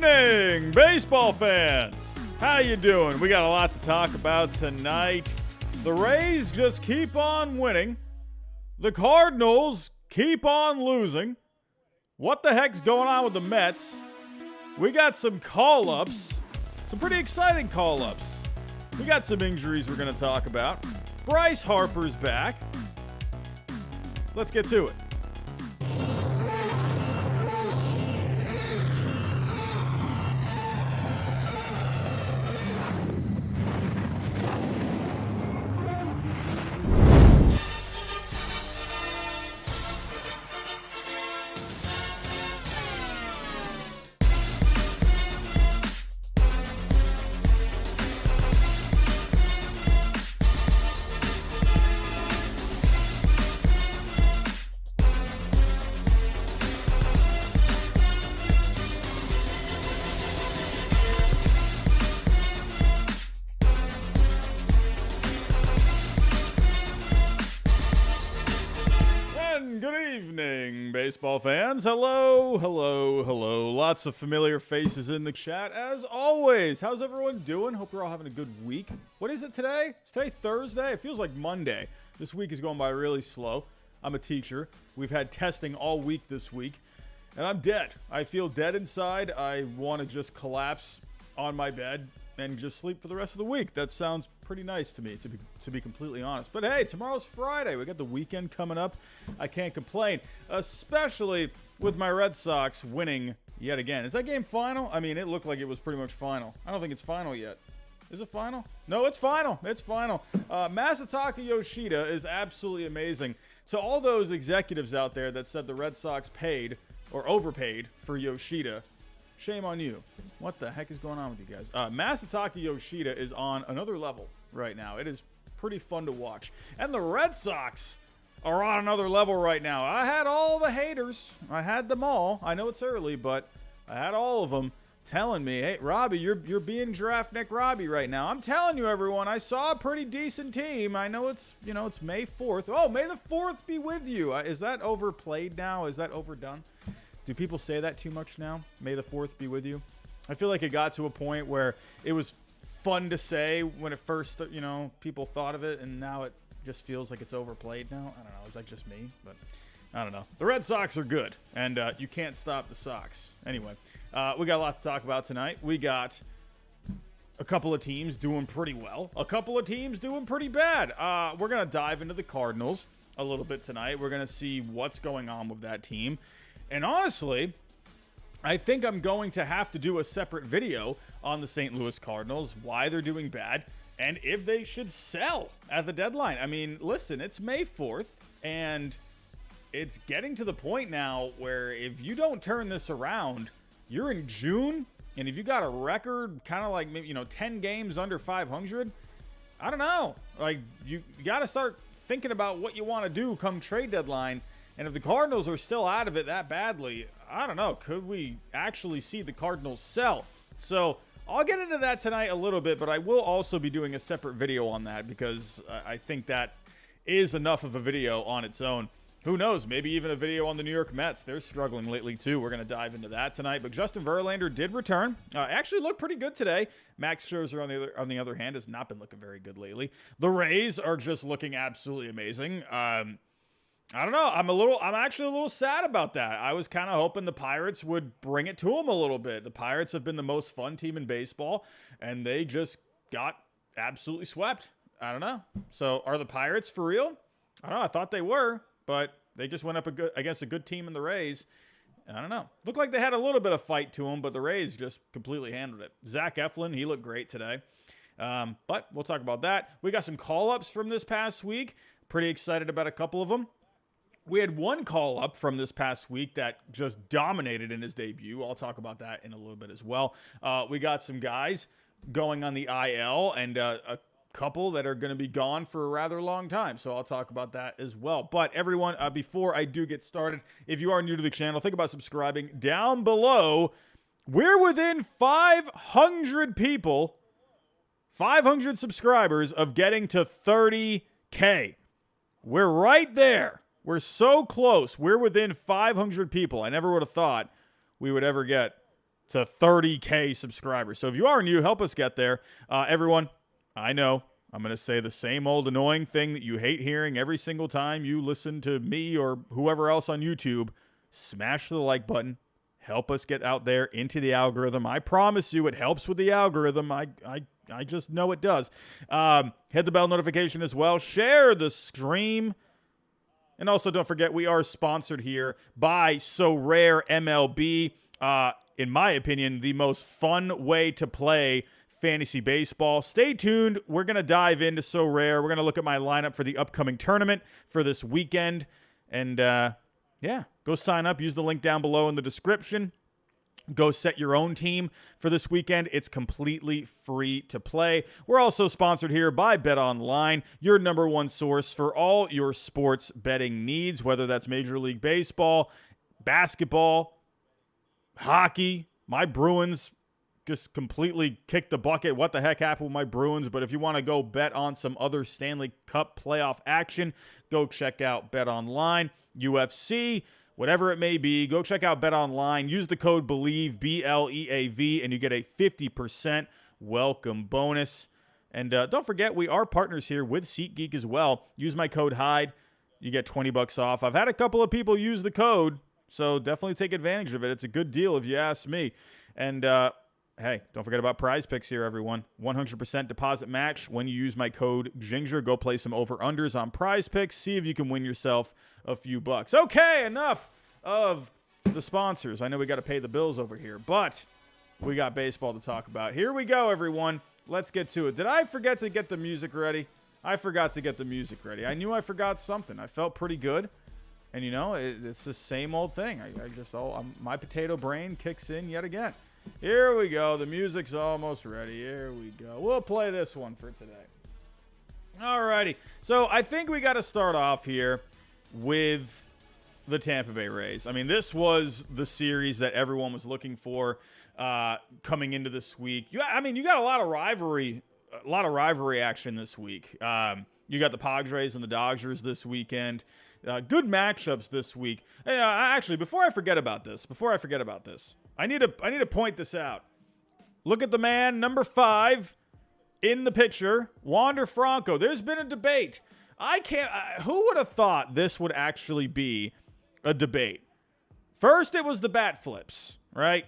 evening, baseball fans. How you doing? We got a lot to talk about tonight. The Rays just keep on winning. The Cardinals keep on losing. What the heck's going on with the Mets? We got some call-ups, some pretty exciting call-ups. We got some injuries we're going to talk about. Bryce Harper's back. Let's get to it. Good evening, baseball fans. Hello. Lots of familiar faces in the chat, as always. How's everyone doing? Hope you're all having a good week. What is it today? Is today Thursday? It feels like Monday. This week is going by really slow. I'm a teacher. We've had testing all week this week, and I'm dead. I feel dead inside. I want to just collapse on my bed and just sleep for the rest of the week. That sounds pretty nice to me, to be completely honest. But hey, tomorrow's Friday. We got the weekend coming up. I can't complain, especially with my Red Sox winning yet again. Is that game final? I mean, it looked like it was pretty much final. I don't think it's final yet. Is it final? No, it's final. It's final. Masataka Yoshida is absolutely amazing. To all those executives out there that said the Red Sox paid or overpaid for Yoshida, shame on you. What the heck is going on with you guys? Masataka Yoshida is on another level right now. It is pretty fun to watch. And the Red Sox are on another level right now. I had all the haters. I had them all. I know it's early, but I had all of them telling me, hey, Robbie, you're being Giraffe Neck Robbie right now. I'm telling you, everyone, I saw a pretty decent team. I know it's May 4th. Oh, May the 4th be with you. Is that overplayed now? Is that overdone? Do people say that too much now? May the 4th be with you? I feel like it got to a point where it was fun to say when it first, people thought of it, and now it just feels like it's overplayed now. I don't know. Is that just me? But I don't know. The Red Sox are good, and you can't stop the Sox. Anyway, we got a lot to talk about tonight. We got a couple of teams doing pretty well. A couple of teams doing pretty bad. We're going to dive into the Cardinals a little bit tonight. We're going to see what's going on with that team. And honestly, I think I'm going to have to do a separate video on the St. Louis Cardinals, why they're doing bad, and if they should sell at the deadline. I mean, listen, it's May 4th, and it's getting to the point now where if you don't turn this around, you're in June, and if you got a record kind of like, 10 games under 500, I don't know. Like, you got to start thinking about what you want to do come trade deadline. And if the Cardinals are still out of it that badly, I don't know. Could we actually see the Cardinals sell? So I'll get into that tonight a little bit, but I will also be doing a separate video on that because I think that is enough of a video on its own. Who knows? Maybe even a video on the New York Mets. They're struggling lately, too. We're going to dive into that tonight. But Justin Verlander did return. Actually looked pretty good today. Max Scherzer, on the other hand, has not been looking very good lately. The Rays are just looking absolutely amazing. I don't know. I'm actually a little sad about that. I was kind of hoping the Pirates would bring it to them a little bit. The Pirates have been the most fun team in baseball, and they just got absolutely swept. I don't know. So are the Pirates for real? I don't know. I thought they were, but they just went up against a good team in the Rays. I don't know. Looked like they had a little bit of fight to them, but the Rays just completely handled it. Zach Eflin, he looked great today. But we'll talk about that. We got some call-ups from this past week. Pretty excited about a couple of them. We had one call-up from this past week that just dominated in his debut. I'll talk about that in a little bit as well. We got some guys going on the IL and a couple that are going to be gone for a rather long time. So I'll talk about that as well. But everyone, before I do get started, if you are new to the channel, think about subscribing. Down below, we're within 500 people, 500 subscribers of getting to 30K. We're right there. We're so close. We're within 500 people. I never would have thought we would ever get to 30K subscribers. So if you are new, help us get there. Everyone, I know I'm going to say the same old annoying thing that you hate hearing every single time you listen to me or whoever else on YouTube. Smash the like button. Help us get out there into the algorithm. I promise you it helps with the algorithm. I just know it does. Hit the bell notification as well. Share the stream. And also don't forget we are sponsored here by Rare MLB. In my opinion, the most fun way to play fantasy baseball. Stay tuned. We're going to dive into Sorare. We're going to look at my lineup for the upcoming tournament for this weekend. And yeah, go sign up. Use the link down below in the description. Go set your own team for this weekend. It's completely free to play. We're also sponsored here by BetOnline, your number one source for all your sports betting needs, whether that's Major League Baseball, basketball, hockey. My Bruins just completely kicked the bucket. What the heck happened with my Bruins? But if you want to go bet on some other Stanley Cup playoff action, go check out BetOnline. UFC, whatever it may be, go check out BetOnline. Use the code BLEAV, BLEAV, and you get a 50% welcome bonus. And don't forget, we are partners here with SeatGeek as well. Use my code Hyde. You get $20 off. I've had a couple of people use the code, so definitely take advantage of it. It's a good deal if you ask me. And hey, don't forget about Prize Picks here, everyone. 100% deposit match when you use my code Ginger. Go play some over-unders on Prize Picks. See if you can win yourself a few bucks. Okay, enough of the sponsors. I know we got to pay the bills over here, but we got baseball to talk about. Here we go, everyone. Let's get to it. Did I forget to get the music ready? I forgot to get the music ready. I knew I forgot something. I felt pretty good. And, you know, it's the same old thing. My potato brain kicks in yet again. Here we go. The music's almost ready. Here we go. We'll play this one for today. Alrighty. So I think we got to start off here with the Tampa Bay Rays. I mean, this was the series that everyone was looking for coming into this week. You got a lot of rivalry action this week. You got the Padres and the Dodgers this weekend. Good matchups this week. And actually, before I forget about this, I need to point this out. Look at the man, number 5 in the picture, Wander Franco. There's been a debate. Who would have thought this would actually be a debate? First, it was the bat flips, right?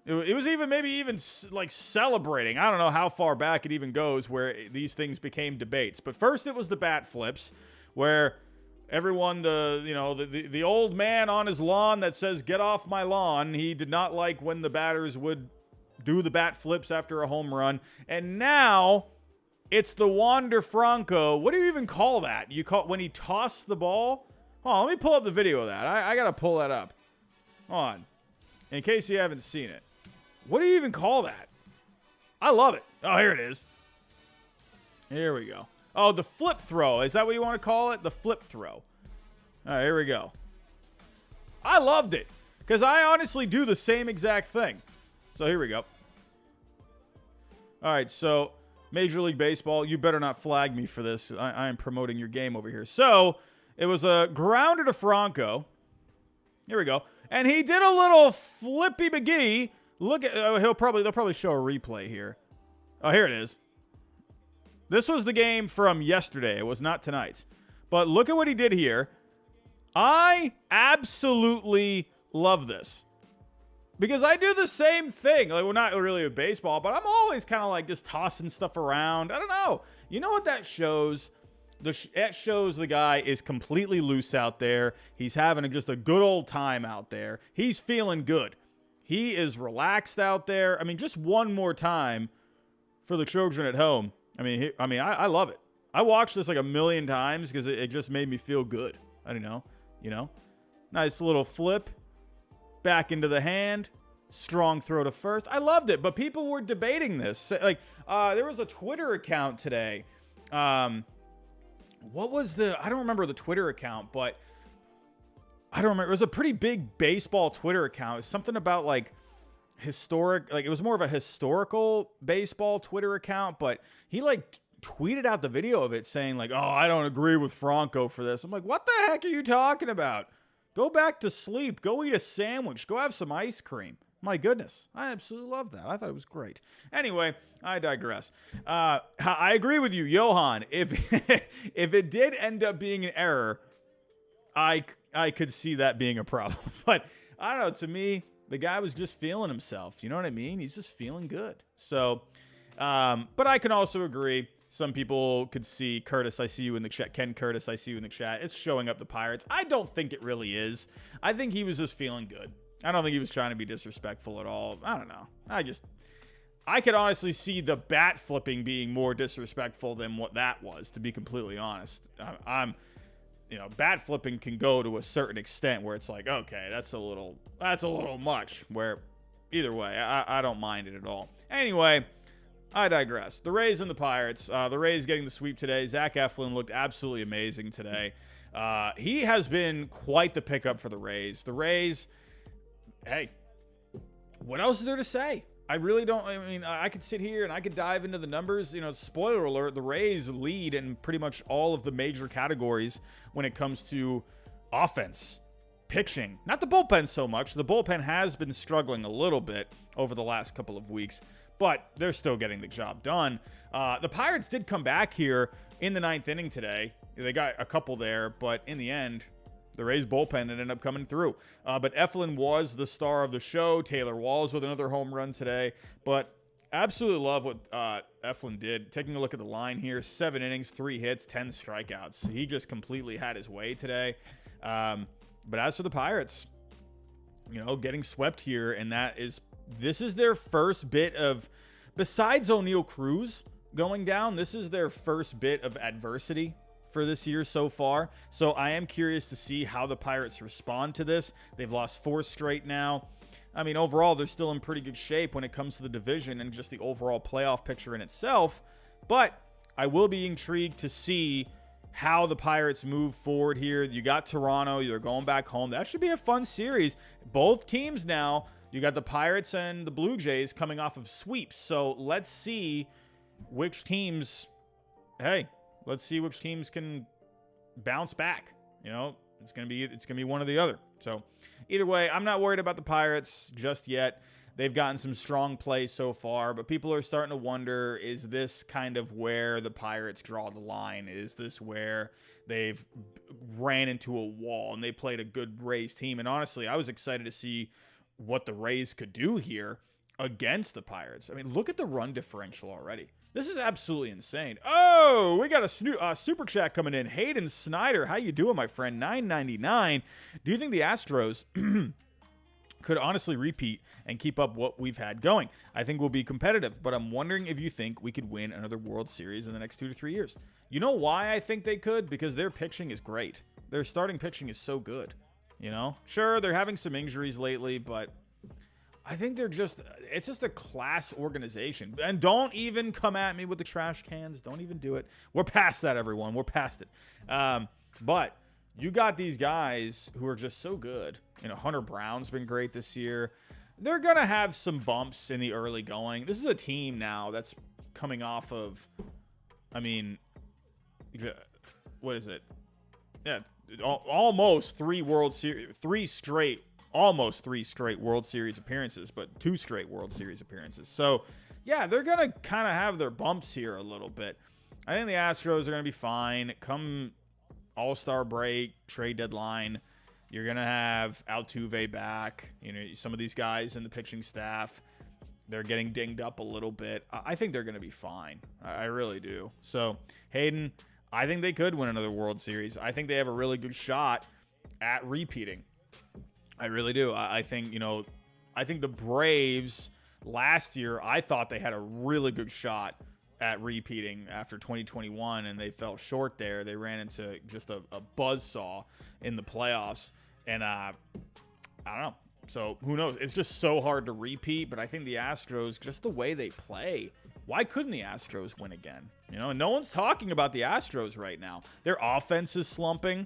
It was maybe even like celebrating. I don't know how far back it even goes where these things became debates. But first, it was the bat flips, where everyone, the old man on his lawn that says, "Get off my lawn." He did not like when the batters would do the bat flips after a home run. And now it's the Wander Franco. What do you even call that? You call when he tossed the ball? Hold on, let me pull up the video of that. I got to pull that up. Hold on. In case you haven't seen it. What do you even call that? I love it. Oh, here it is. Here we go. Oh, the flip throw. Is that what you want to call it? The flip throw. All right, here we go. I loved it because I honestly do the same exact thing. So here we go. All right, so Major League Baseball, you better not flag me for this. I am promoting your game over here. So it was a grounder to Franco. Here we go. And he did a little flippy McGee. Look at they'll probably show a replay here. Oh, here it is. This was the game from yesterday. It was not tonight's. But look at what he did here. I absolutely love this. Because I do the same thing. Like, well, not really with baseball, but I'm always kind of like just tossing stuff around. I don't know. You know what that shows? It shows the guy is completely loose out there. He's having just a good old time out there. He's feeling good. He is relaxed out there. I mean, just one more time for the children at home. I love it. I watched this like a million times because it just made me feel good. I don't know. Nice little flip. Back into the hand. Strong throw to first. I loved it. But people were debating this. Like, there was a Twitter account today. I don't remember the Twitter account, but I don't remember. It was a pretty big baseball Twitter account. It was something about like historic, like it was more of a historical baseball Twitter account, but he like tweeted out the video of it saying like, "Oh, I don't agree with Franco for this." I'm like, what the heck are you talking about? Go back to sleep. Go eat a sandwich. Go have some ice cream. My goodness. I absolutely love that. I thought it was great. Anyway, I digress. I agree with you, Johan. If if it did end up being an error, I could see that being a problem. But I don't know. To me, the guy was just feeling himself. You know what I mean? He's just feeling good. So, but I can also agree. Some people could see Curtis. I see you in the chat. Ken Curtis, I see you in the chat. It's showing up the Pirates. I don't think it really is. I think he was just feeling good. I don't think he was trying to be disrespectful at all. I don't know. I could honestly see the bat flipping being more disrespectful than what that was, to be completely honest. Bat flipping can go to a certain extent where it's like, okay, that's a little much. Where either way, I don't mind it at all. Anyway, I digress. The Rays and the Pirates. The Rays getting the sweep today. Zach Eflin looked absolutely amazing today. He has been quite the pickup for the Rays. The Rays, hey, what else is there to say? I really don't. I mean, I could sit here and I could dive into the numbers. Spoiler alert, the Rays lead in pretty much all of the major categories when it comes to offense, pitching. Not the bullpen so much. The bullpen has been struggling a little bit over the last couple of weeks, but they're still getting the job done. The Pirates did come back here in the ninth inning today. They got a couple there, but in the end, the Rays bullpen ended up coming through. But Eflin was the star of the show. Taylor Walls with another home run today. But absolutely love what Eflin did. Taking a look at the line here, 7 innings, 3 hits, 10 strikeouts. He just completely had his way today. But as for the Pirates, getting swept here, and this is their first bit of, besides O'Neal Cruz going down, this is their first bit of adversity for this year so far. So I am curious to see how the Pirates respond to this. They've lost 4 straight now. I mean, overall, they're still in pretty good shape when it comes to the division and just the overall playoff picture in itself. But I will be intrigued to see how the Pirates move forward here. You got Toronto. They're going back home. That should be a fun series. Both teams now, you got the Pirates and the Blue Jays coming off of sweeps. So let's see which teams, let's see which teams can bounce back. It's gonna be one or the other. So either way, I'm not worried about the Pirates just yet. They've gotten some strong play so far, but people are starting to wonder, is this kind of where the Pirates draw the line? Is this where they've ran into a wall and they played a good Rays team? And honestly, I was excited to see what the Rays could do here against the Pirates. I mean, look at the run differential already. This is absolutely insane. Oh, we got a super chat coming in. Hayden Snyder, how you doing, my friend? $9.99. Do you think the Astros could honestly repeat and keep up what we've had going? I think we'll be competitive, but I'm wondering if you think we could win another World Series in the next 2 to 3 years. You know why I think they could? Because their pitching is great. Their starting pitching is so good. Sure, they're having some injuries lately, but I think it's just a class organization. And don't even come at me with the trash cans. Don't even do it. We're past that, everyone. We're past it. But you got these guys who are just so good. Hunter Brown's been great this year. They're going to have some bumps in the early going. This is a team now that's coming off of, what is it? Yeah, almost 3 straight World Series appearances, but 2 straight World Series appearances. So, yeah, they're going to kind of have their bumps here a little bit. I think the Astros are going to be fine. Come All-Star break, trade deadline, you're going to have Altuve back. Some of these guys in the pitching staff, they're getting dinged up a little bit. I think they're going to be fine. I really do. So, Hayden, I think they could win another World Series. I think they have a really good shot at repeating. I really do. I think the Braves last year, I thought they had a really good shot at repeating after 2021, and they fell short there. They ran into just a buzzsaw in the playoffs, and I don't know. So who knows? It's just so hard to repeat, but I think the Astros, just the way they play, why couldn't the Astros win again? And no one's talking about the Astros right now. Their offense is slumping.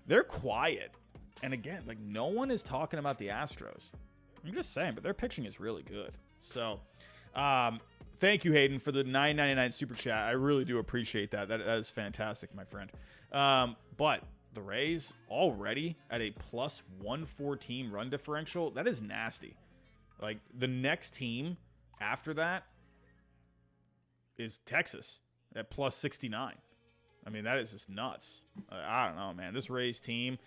They're quiet. And again, no one is talking about the Astros. I'm just saying, but their pitching is really good. So, thank you, Hayden, for the $9.99 super chat. I really do appreciate that. That is fantastic, my friend. But the Rays already at a plus 114 run differential. That is nasty. Like, the next team after that is Texas at plus 69. I mean, that is just nuts. I don't know, man. This Rays team,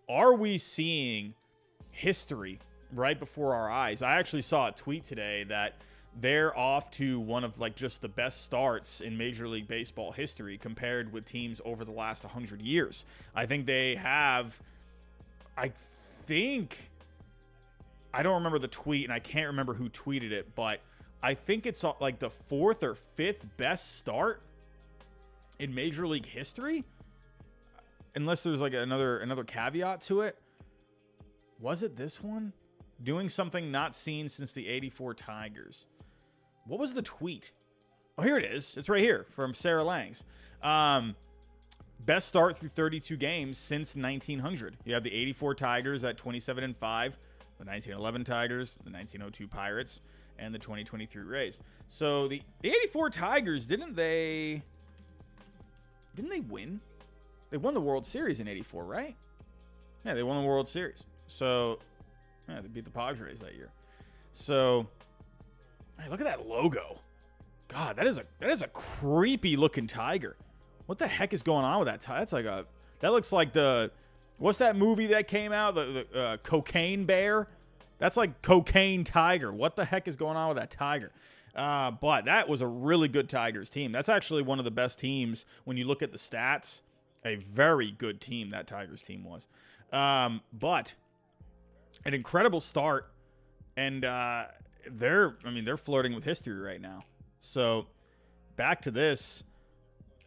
are we seeing history right before our eyes? I actually saw a tweet today that they're off to one of like just the best starts in Major League Baseball history compared with teams over the last 100 years. I think they have, I don't remember the tweet and I can't remember who tweeted it, but I think it's like the 4th or 5th best start in Major League history, unless there's like another caveat to it. Was it this one? Doing something not seen since the '84 Tigers. What was the tweet? Oh, here it is. It's right here from Sarah Langs. Best start through 32 games since 1900. You have the '84 Tigers at 27-5, the 1911 Tigers, the 1902 Pirates, and the 2023 Rays. So the '84 Tigers, didn't they win? They won the World Series in '84, right? Yeah, they won the World Series. So, yeah, they beat the Padres that year. So, hey, look at that logo. God, that is a creepy looking tiger. What the heck is going on with that tiger? That's like that looks like what's that movie that came out? The Cocaine Bear? That's like Cocaine Tiger. What the heck is going on with that tiger? But that was a really good Tigers team. That's actually one of the best teams when you look at the stats. A very good team that Tigers team was. But an incredible start, and they're flirting with history right now. So back to this.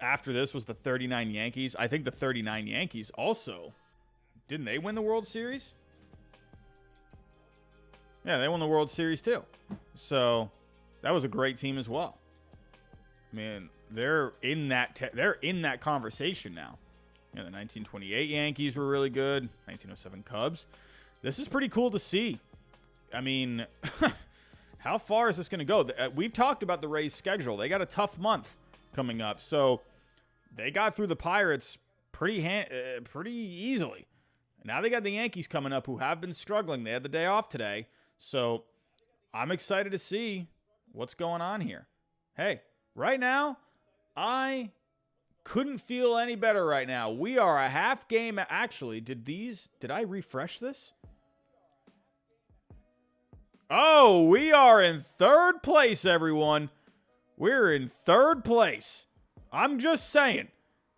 After this was the 39 Yankees. I think the 39 Yankees also, didn't they win the World Series? Yeah, they won the World Series too. So that was a great team as well. I mean, they're in that conversation now. You know, the 1928 Yankees were really good. 1907 Cubs. This is pretty cool to see. I mean, how far is this going to go? We've talked about the Rays' schedule. They got a tough month coming up. So they got through the Pirates pretty easily. Now they got the Yankees coming up, who have been struggling. They had the day off today. So I'm excited to see what's going on here. Hey, right now, I couldn't feel any better right now. We are a half game. Actually, did I refresh this? Oh, we are in third place, everyone. We're in third place. I'm just saying.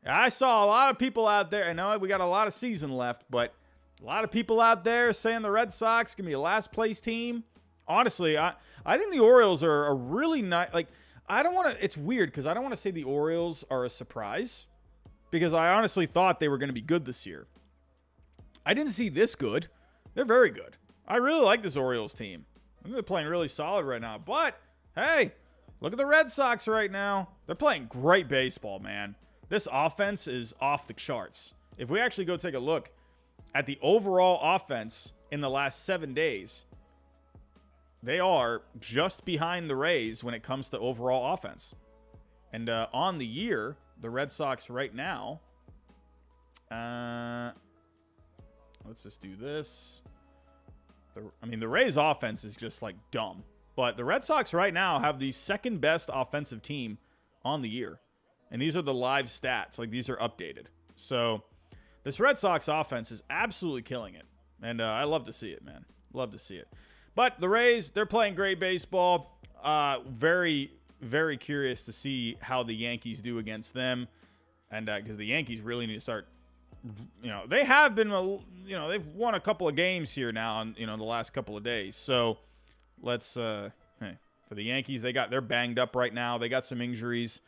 I saw a lot of people out there. I know we got a lot of season left, but a lot of people out there saying the Red Sox can be a last place team. Honestly, I think the Orioles are a really nice. Like, I don't want to. It's weird because I don't want to say the Orioles are a surprise, because I honestly thought they were going to be good this year. I didn't see this good. They're very good. I really like this Orioles team. They're playing really solid right now. But hey, look at the Red Sox right now. They're playing great baseball, man. This offense is off the charts. If we actually go take a look at the overall offense in the last 7 days, they are just behind the Rays when it comes to overall offense. And on the year, the Red Sox right now, let's just do this. The Rays offense is just like dumb. But the Red Sox right now have the second best offensive team on the year. And these are the live stats. Like, these are updated. So this Red Sox offense is absolutely killing it. And I love to see it, man. Love to see it. But the Rays, they're playing great baseball. Very, very curious to see how the Yankees do against them. And because the Yankees really need to start, they have been, they've won a couple of games here now in, the last couple of days. So let's, for the Yankees, they're banged up right now. They got some injuries.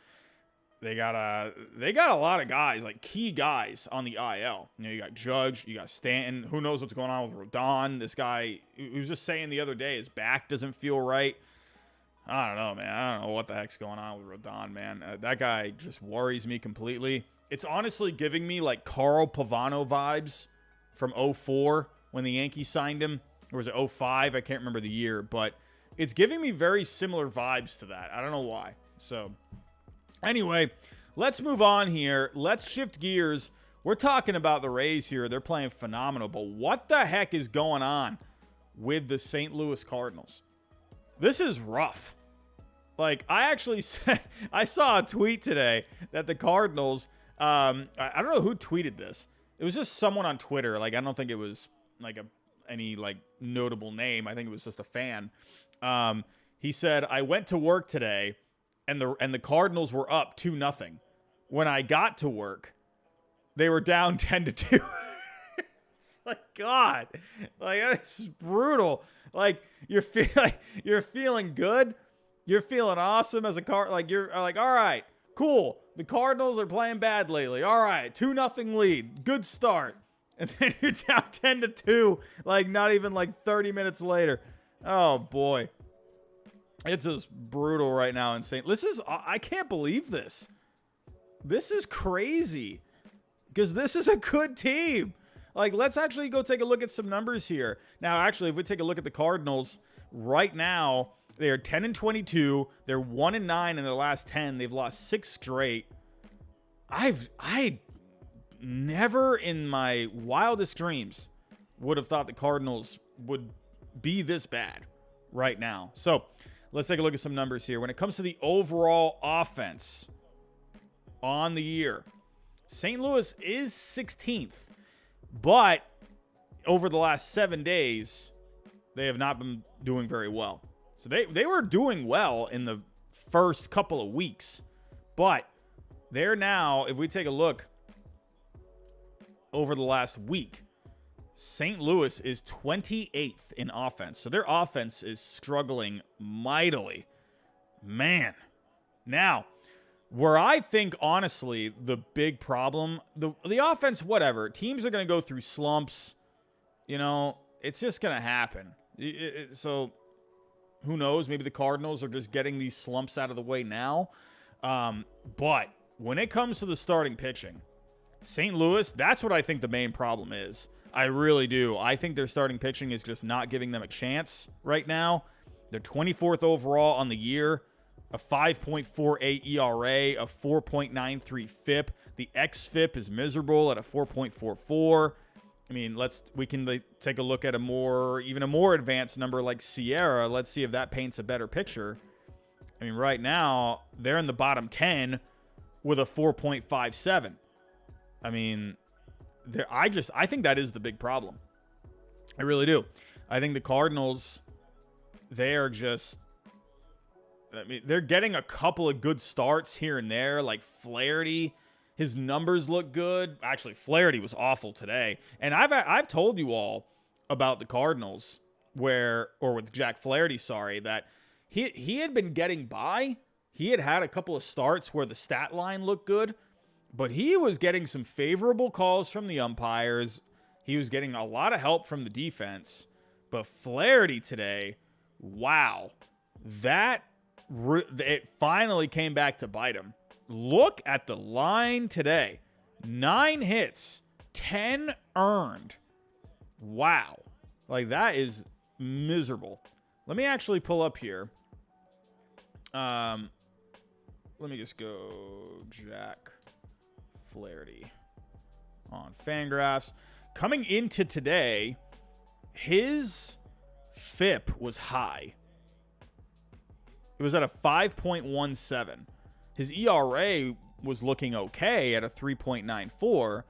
They got a lot of guys, like key guys on the IL. You got Judge, you got Stanton. Who knows what's going on with Rodon? This guy, he was just saying the other day, his back doesn't feel right. I don't know, man. I don't know what the heck's going on with Rodon, man. That guy just worries me completely. It's honestly giving me like Carl Pavano vibes from 2004 when the Yankees signed him. Or was it 2005? I can't remember the year, but it's giving me very similar vibes to that. I don't know why. So anyway, let's move on here. Let's shift gears. We're talking about the Rays here. They're playing phenomenal. But what the heck is going on with the St. Louis Cardinals? This is rough. Like, I actually I saw a tweet today that the Cardinals, I don't know who tweeted this. It was just someone on Twitter. Like, I don't think it was like any like notable name. I think it was just a fan. He said, I went to work today and the Cardinals were up 2-0. When I got to work, they were down 10-2. It's like, God, like, that is brutal. Like, you're feeling good. You're feeling awesome as a like, you're like, all right, cool. The Cardinals are playing bad lately. All right, 2-0 lead. Good start. And then you're down 10-2, like not even like 30 minutes later. Oh boy. It's just brutal right now in St. I can't believe this. This is crazy. Because this is a good team. Like, let's actually go take a look at some numbers here. Now, actually, if we take a look at the Cardinals right now, they are 10-22. They're 1-9 in their last 10. They've lost 6 straight. I never in my wildest dreams would have thought the Cardinals would be this bad right now. So let's take a look at some numbers here. When it comes to the overall offense on the year, St. Louis is 16th, but over the last 7 days, they have not been doing very well. So they were doing well in the first couple of weeks, but they're now, if we take a look over the last week, St. Louis is 28th in offense. So their offense is struggling mightily. Man. Now, where I think, honestly, the big problem, the offense, whatever, teams are going to go through slumps. You know, it's just going to happen. So who knows? Maybe the Cardinals are just getting these slumps out of the way now. But when it comes to the starting pitching, St. Louis, that's what I think the main problem is. I really do. I think their starting pitching is just not giving them a chance right now. They're 24th overall on the year, a 5.48 ERA, a 4.93 FIP. The xFIP is miserable at a 4.44. I mean, we can take a look at even a more advanced number like Sierra. Let's see if that paints a better picture. I mean, right now, they're in the bottom 10 with a 4.57. I mean, I think that is the big problem. I really do. I think the Cardinals, they're getting a couple of good starts here and there, like Flaherty. His numbers look good. Actually, Flaherty was awful today. And I've told you all about the Cardinals with Jack Flaherty, that he had been getting by. He had a couple of starts where the stat line looked good, but he was getting some favorable calls from the umpires. He was getting a lot of help from the defense. But Flaherty today, wow, it finally came back to bite him. Look at the line today. 9 hits, 10 earned. Wow. Like, that is miserable. Let me actually pull up here. Let me just go Jack Flaherty on Fangraphs. Coming into today, his FIP was high. It was at a 5.17. His ERA was looking okay at a 3.94,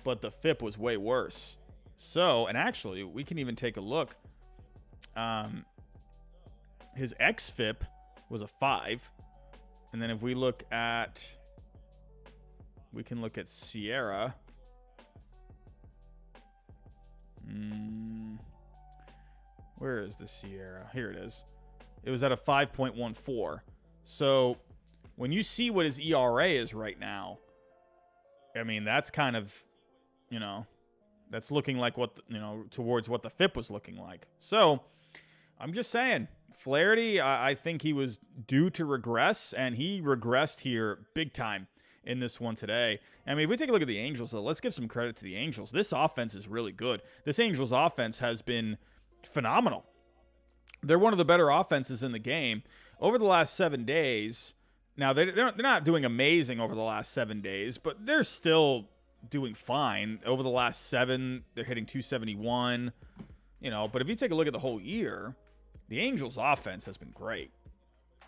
but the FIP was way worse. So, and actually, we can even take a look. His xFIP was a 5. And then if we look at, we can look at Sierra. Where is the Sierra? Here it is. It was at a 5.14. So when you see what his ERA is right now, I mean, that's kind of, that's looking like towards what the FIP was looking like. So I'm just saying, Flaherty, I think he was due to regress, and he regressed here big time in this one today. I mean, if we take a look at the Angels, though, let's give some credit to the Angels. This offense is really good. This Angels offense has been phenomenal. They're one of the better offenses in the game. Over the last 7 days, now they're not doing amazing over the last 7 days, but they're still doing fine. Over the last 7, they're hitting 271. But if you take a look at the whole year, the Angels' offense has been great.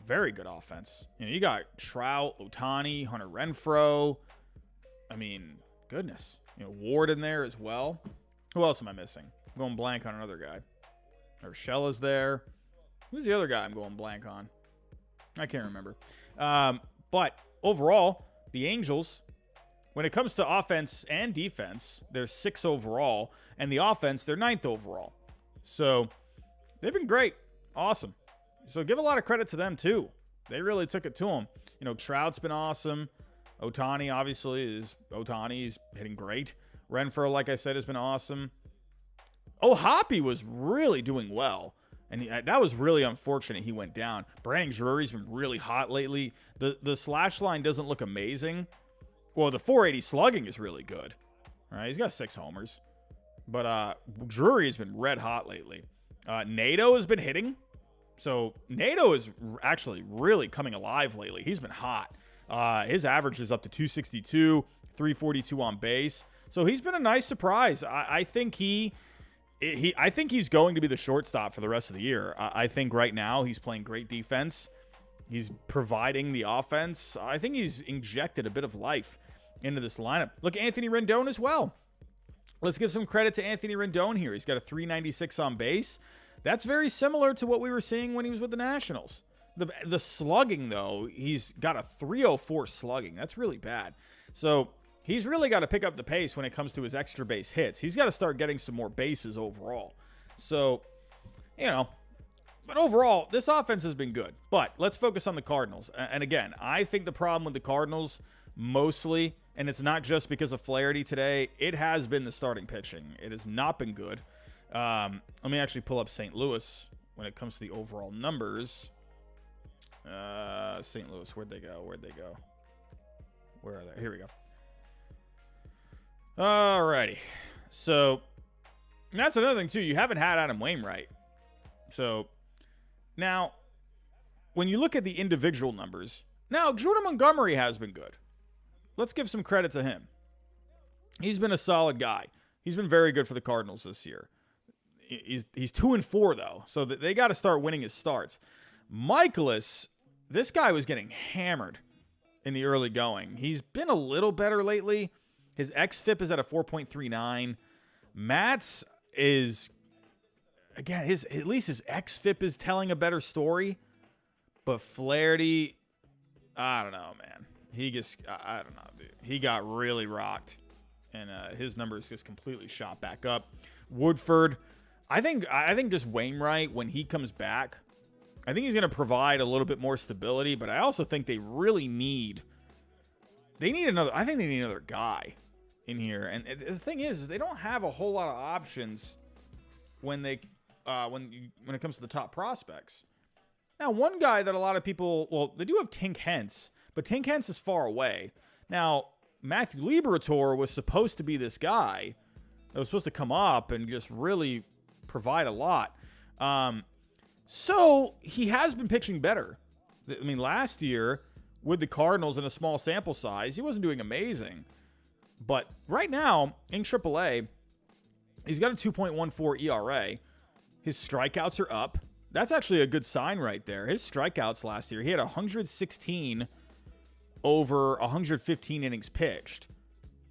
Very good offense. You got Trout, Ohtani, Hunter Renfroe. I mean, goodness. Ward in there as well. Who else am I missing? I'm going blank on another guy. Urshela's there. Who's the other guy I'm going blank on? I can't remember. But overall, the Angels, when it comes to offense and defense, they're 6th overall. And the offense, they're 9th overall. So they've been great. Awesome. So give a lot of credit to them, too. They really took it to them. Trout's been awesome. Ohtani, obviously, is Ohtani. He's hitting great. Renfroe, like I said, has been awesome. Hoppy was really doing well. And that was really unfortunate he went down. Brandon Drury's been really hot lately. The slash line doesn't look amazing. Well, the 480 slugging is really good. All right, he's got 6 homers. But Drury has been red hot lately. Nato has been hitting. So Nato is actually really coming alive lately. He's been hot. His average is up to 262, 342 on base. So he's been a nice surprise. I think I think he's going to be the shortstop for the rest of the year. I think right now he's playing great defense. He's providing the offense. I think he's injected a bit of life into this lineup. Look, Anthony Rendon as well. Let's give some credit to Anthony Rendon here. He's got a 396 on base. That's very similar to what we were seeing when he was with the Nationals. The slugging, though, he's got a 304 slugging. That's really bad. So he's really got to pick up the pace when it comes to his extra base hits. He's got to start getting some more bases overall. So, but overall, this offense has been good. But let's focus on the Cardinals. And again, I think the problem with the Cardinals mostly, and it's not just because of Flaherty today, it has been the starting pitching. It has not been good. Let me actually pull up St. Louis when it comes to the overall numbers. St. Louis, where'd they go? Where are they? Here we go. Alrighty. So, that's another thing, too. You haven't had Adam Wainwright. So, now, when you look at the individual numbers, now, Jordan Montgomery has been good. Let's give some credit to him. He's been a solid guy. He's been very good for the Cardinals this year. He's 2-4, though, so they got to start winning his starts. Michaelis, this guy was getting hammered in the early going. He's been a little better lately. His xFIP is at a 4.39. Matt's is, again, at least his xFIP is telling a better story. But Flaherty, I don't know, man. I don't know, dude. He got really rocked. And his numbers just completely shot back up. Woodford, I think just Wainwright, when he comes back, I think he's going to provide a little bit more stability. But I also think they really need another guy in here. And the thing is they don't have a whole lot of options when it comes to the top prospects. Now, one guy that a lot of people, well, they do have Tink Hence, but Tink Hence is far away. Now, Matthew Liberatore was supposed to be this guy that was supposed to come up and just really provide a lot. So he has been pitching better. I mean, last year with the Cardinals in a small sample size, he wasn't doing amazing. But right now in AAA, he's got a 2.14 ERA. His strikeouts are up. That's actually a good sign right there. His strikeouts last year, he had 116 over 115 innings pitched.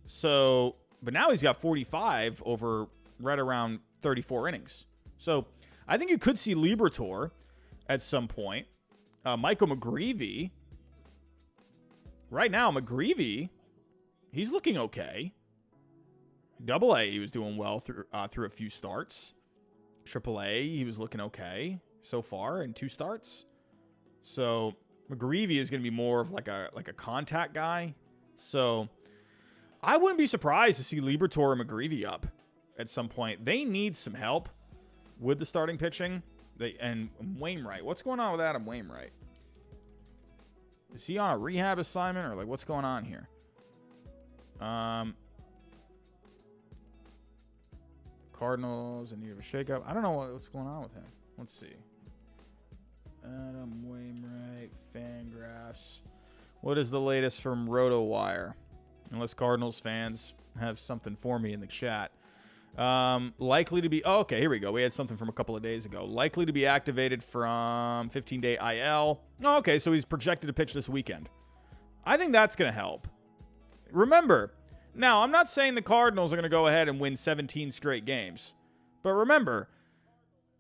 So, but now he's got 45 over right around 34 innings. So I think you could see Liberatore at some point. Michael McGreevy. Right now, McGreevy, he's looking okay. AA, he was doing well through a few starts. AAA, he was looking okay so far in 2 starts. So McGreevy is going to be more of like a contact guy. So I wouldn't be surprised to see Liberatore and McGreevy up at some point. They need some help with the starting pitching. And Wainwright. What's going on with Adam Wainwright? Is he on a rehab assignment or what's going on here? Cardinals in need of a shakeup. I don't know what's going on with him. Let's see. Adam Wainwright, Fangraphs. What is the latest from RotoWire? Unless Cardinals fans have something for me in the chat. Likely to be, oh, okay, here we go. We had something from a couple of days ago. Likely to be activated from 15-day IL. Oh, okay, so he's projected to pitch this weekend. I think that's going to help. Remember, now, I'm not saying the Cardinals are going to go ahead and win 17 straight games. But remember,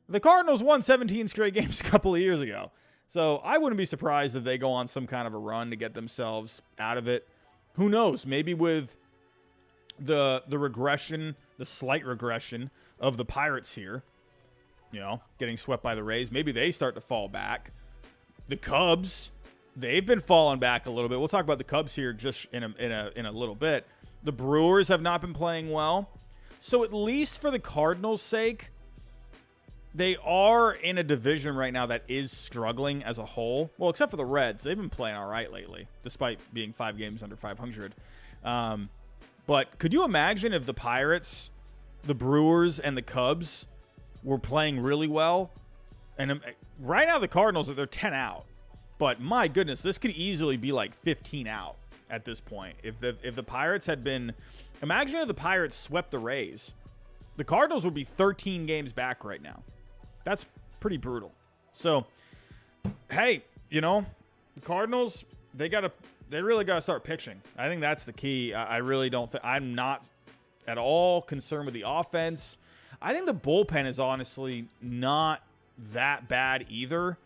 the Cardinals won 17 straight games a couple of years ago. So I wouldn't be surprised if they go on some kind of a run to get themselves out of it. Who knows? Maybe with the regression, the slight regression of the Pirates here, getting swept by the Rays, maybe they start to fall back. The Cubs, they've been falling back a little bit. We'll talk about the Cubs here just in a little bit. The Brewers have not been playing well. So at least for the Cardinals' sake, they are in a division right now that is struggling as a whole. Well, except for the Reds. They've been playing all right lately, despite being 5 games under 500. But could you imagine if the Pirates, the Brewers, and the Cubs were playing really well? And right now the Cardinals, they're 10 out. But my goodness, this could easily be like 15 out at this point. If the Pirates had been... Imagine if the Pirates swept the Rays. The Cardinals would be 13 games back right now. That's pretty brutal. So, hey, the Cardinals, they really got to start pitching. I think that's the key. I really don't think... I'm not at all concerned with the offense. I think the bullpen is honestly not that bad either.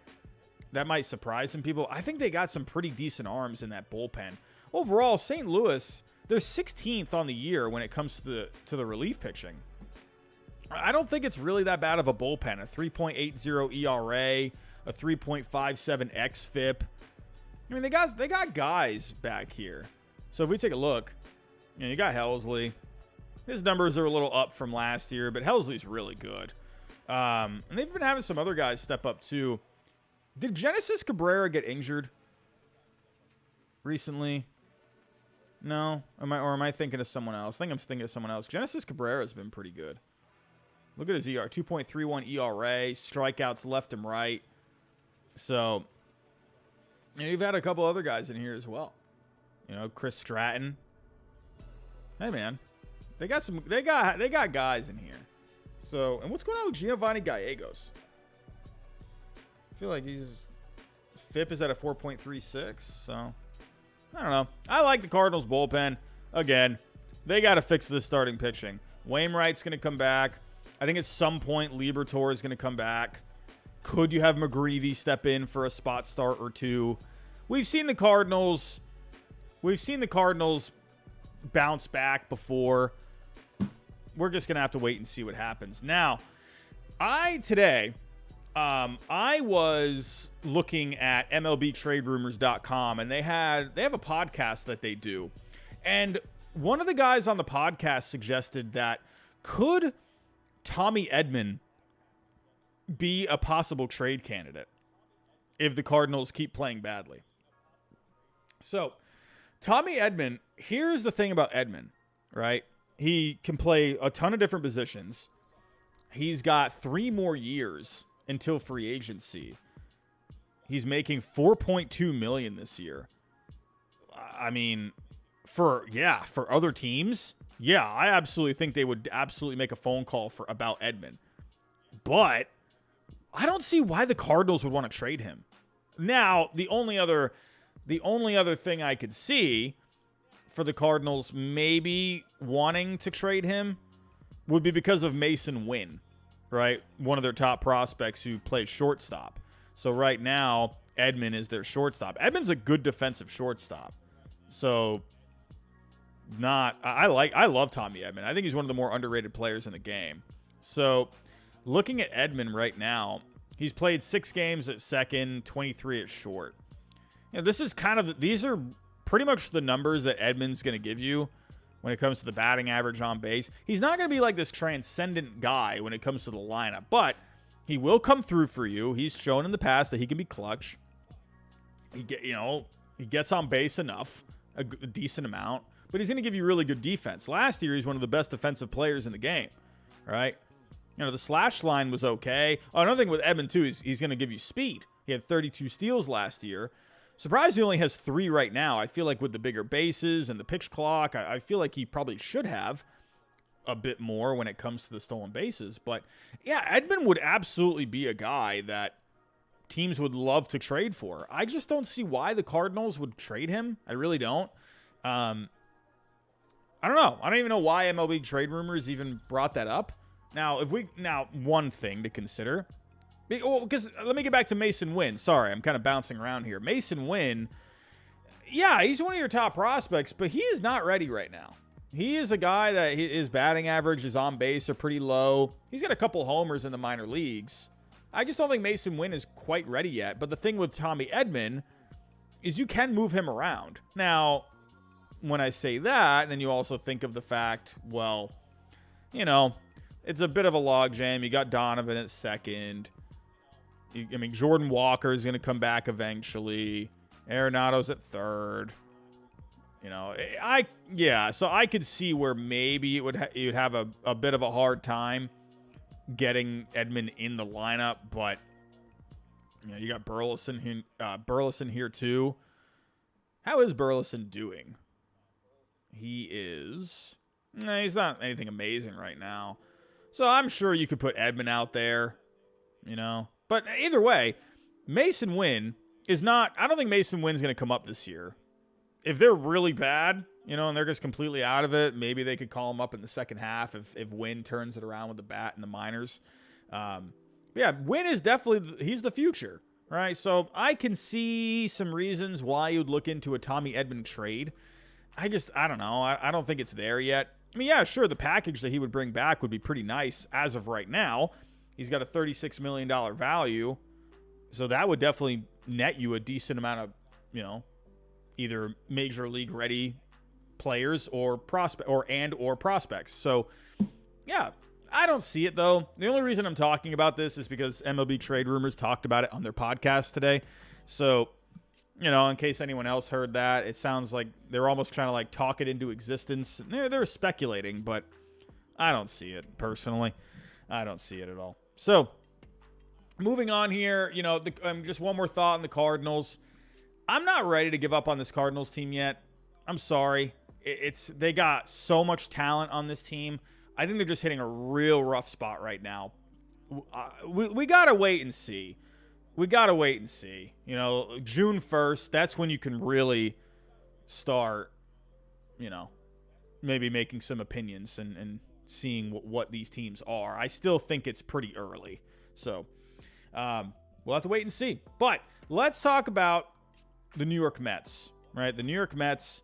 That might surprise some people. I think they got some pretty decent arms in that bullpen. Overall, St. Louis, they're 16th on the year when it comes to the relief pitching. I don't think it's really that bad of a bullpen. A 3.80 ERA, a 3.57 xFIP. I mean, they got guys back here. So if we take a look, you got Helsley. His numbers are a little up from last year, but Helsley's really good. And they've been having some other guys step up too. Did Genesis Cabrera get injured recently? No? Am I thinking of someone else? I think I'm thinking of someone else. Genesis Cabrera has been pretty good. Look at his ER. 2.31 ERA. Strikeouts left and right. So, you've had a couple other guys in here as well. Chris Stratton. Hey, man. They got guys in here. So, and what's going on with Giovanni Gallegos? I feel like his FIP is at a 4.36, so I don't know. I like the Cardinals bullpen. Again, they got to fix this starting pitching. Wainwright's going to come back. I think at some point Liberatore is going to come back. Could you have McGreevy step in for a spot start or two? We've seen the Cardinals bounce back before. We're just going to have to wait and see what happens. Now, I was looking at MLBTradeRumors.com, and they have a podcast that they do. And one of the guys on the podcast suggested that could Tommy Edman be a possible trade candidate if the Cardinals keep playing badly. So, Tommy Edman, here's the thing about Edman, right? He can play a ton of different positions. He's got 3 more years until free agency. He's making $4.2 million this year. I mean, for other teams, I absolutely think they would absolutely make a phone call about Edman. But I don't see why the Cardinals would want to trade him. Now, the only other thing I could see for the Cardinals maybe wanting to trade him would be because of Mason Wynn, right? One of their top prospects who plays shortstop. So right now, Edman is their shortstop. Edman's a good defensive shortstop. So I love Tommy Edman. I think he's one of the more underrated players in the game. So looking at Edman right now, he's played 6 games at second, 23 at short. This is these are pretty much the numbers that Edman's going to give you when it comes to the batting average on base. He's not going to be like this transcendent guy when it comes to the lineup, but he will come through for you. He's shown in the past that he can be clutch. He gets on base enough, a decent amount, but he's going to give you really good defense. Last year, he's one of the best defensive players in the game, right? The slash line was okay. Oh, another thing with Edman, too, is he's going to give you speed. He had 32 steals last year. Surprised he only has 3 right now. I feel like with the bigger bases and the pitch clock, I feel like he probably should have a bit more when it comes to the stolen bases. But yeah, Edman would absolutely be a guy that teams would love to trade for. I just don't see why the Cardinals would trade him. I really don't. I don't know. I don't even know why MLB trade rumors even brought that up. Now, one thing to consider, because let me get back to Mason Wynn. Sorry, I'm kind of bouncing around here. Mason Wynn, yeah, he's one of your top prospects, but he is not ready right now. He is a guy that his batting average, his on base are pretty low. He's got a couple homers in the minor leagues. I just don't think Mason Wynn is quite ready yet. But the thing with Tommy Edman is you can move him around. Now, when I say that, then you also think of the fact, well, you know, it's a bit of a logjam. You got Donovan at second. I mean, Jordan Walker is going to come back eventually. Arenado's at third. You know, so I could see where maybe you'd have a bit of a hard time getting Edman in the lineup, but you know, you got Burleson here too. How is Burleson doing? He's not anything amazing right now. So I'm sure you could put Edman out there, you know. But either way, Mason Wynn is not, I don't think Mason Wynn's going to come up this year. If they're really bad, you know, and they're just completely out of it, maybe they could call him up in the second half if Wynn turns it around with the bat in the minors. Yeah, Wynn is definitely, he's the future, right? So I can see some reasons why you'd look into a Tommy Edman trade. I don't know. I don't think it's there yet. I mean, yeah, sure, the package that he would bring back would be pretty nice as of right now. He's got a $36 million value. So that would definitely net you a decent amount of, you know, either major league ready players or prospects. So yeah, I don't see it though. The only reason I'm talking about this is because MLB Trade Rumors talked about it on their podcast today. So, you know, in case anyone else heard that, it sounds like they're almost trying to like talk it into existence. They're speculating, but I don't see it personally. I don't see it at all. So moving on here, you know, just one more thought on the Cardinals. I'm not ready to give up on this Cardinals team yet. I'm sorry. They got so much talent on this team. I think they're just hitting a real rough spot right now. We got to wait and see. You know, June 1st, that's when you can really start, you know, maybe making some opinions and seeing what these teams are. I still think it's pretty early. So we'll have to wait and see. But let's talk about the New York Mets, right? The New York Mets,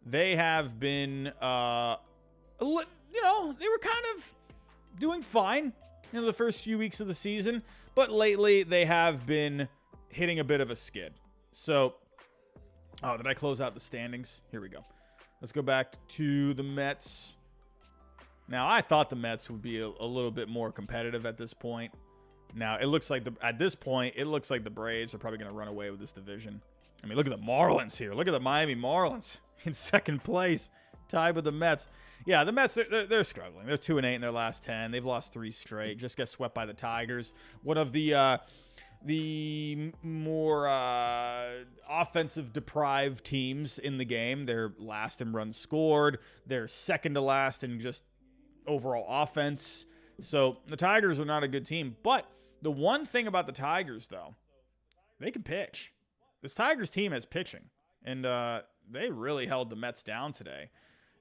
they have been, you know, they were kind of doing fine in the first few weeks of the season, but lately they have been hitting a bit of a skid. So, did I close out the standings? Here we go. Let's go back to the Mets. Now, I thought the Mets would be a little bit more competitive at this point. Now, it looks like at this point, it looks like the Braves are probably going to run away with this division. I mean, look at the Marlins here. Look at the Miami Marlins in second place, tied with the Mets. Yeah, the Mets, they're struggling. They're 2-8 in their last 10. They've lost 3 straight. Just got swept by the Tigers. One of the more offensive deprived teams in the game. They're last in runs scored. They're second to last in just overall offense. So the Tigers are not a good team. But the one thing about the Tigers, though, they can pitch. This Tigers team has pitching, and they really held the Mets down today.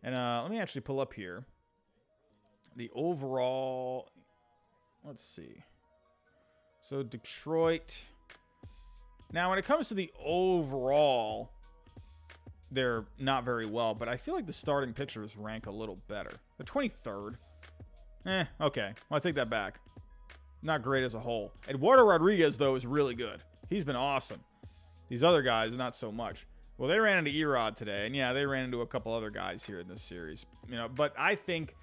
And let me actually pull up here the overall. Let's see. So Detroit. Now, when it comes to the overall, they're not very well, but I feel like the starting pitchers rank a little better. The 23rd. Okay. Well, I take that back. Not great as a whole. Eduardo Rodriguez, though, is really good. He's been awesome. These other guys, not so much. Well, they ran into Erod today, and yeah, they ran into a couple other guys here in this series. You know, but I think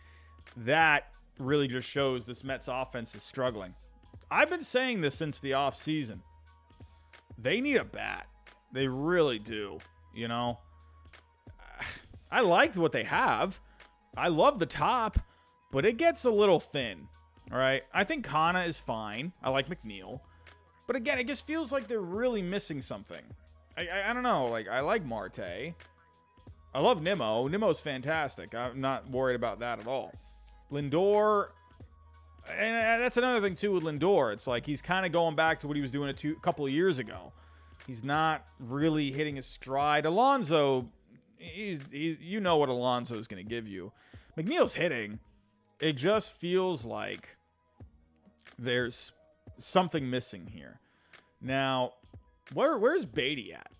that really just shows this Mets offense is struggling. I've been saying this since the offseason. They need a bat. They really do. You know, I liked what they have. I love the top, but it gets a little thin. All right. I think Kana is fine. I like McNeil. But again, it just feels like they're really missing something. I don't know. Like, I like Marte. I love Nimmo. Nimmo's fantastic. I'm not worried about that at all. Lindor, and that's another thing too with Lindor. It's like he's kind of going back to what he was doing a couple of years ago. He's not really hitting his stride. Alonso, you know what Alonso is going to give you. McNeil's hitting. It just feels like there's something missing here. Now, where's Beatty at?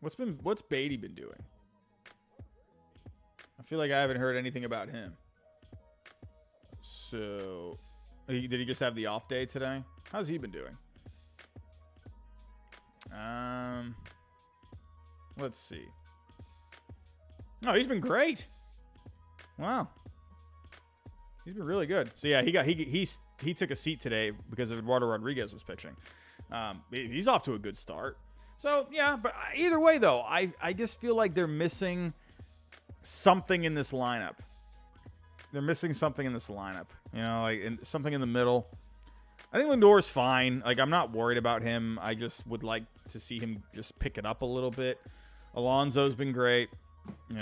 What's Beatty been doing? I feel like I haven't heard anything about him. So, did he just have the off day today? How's he been doing? Let's see. Oh, he's been great. Wow. He's been really good. So yeah, he took a seat today because of Eduardo Rodriguez was pitching. He's off to a good start. So yeah, but either way though, I just feel like they're missing something in this lineup. They're missing something in this lineup. You know, like something in the middle. I think Lindor's fine. Like, I'm not worried about him. I just would like to see him just pick it up a little bit. Alonso's been great. You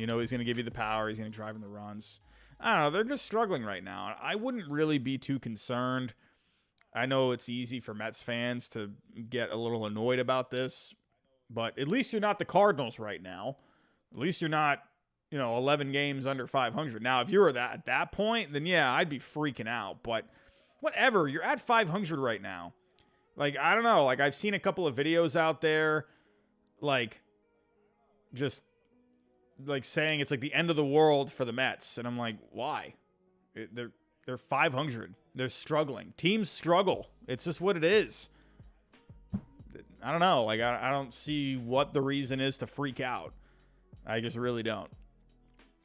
know he's going to give you the power. He's going to drive in the runs. I don't know. They're just struggling right now. I wouldn't really be too concerned. I know it's easy for Mets fans to get a little annoyed about this, but at least you're not the Cardinals right now. At least you're not, 11 games under 500. Now, if you were at that point, then yeah, I'd be freaking out. But whatever, you're at 500 right now. Like, I don't know. Like, I've seen a couple of videos out there, like, just like saying it's like the end of the world for the Mets, and I'm like, why? They're 500. They're struggling. Teams struggle. It's just what it is. I don't know. Like, I don't see what the reason is to freak out. I just really don't.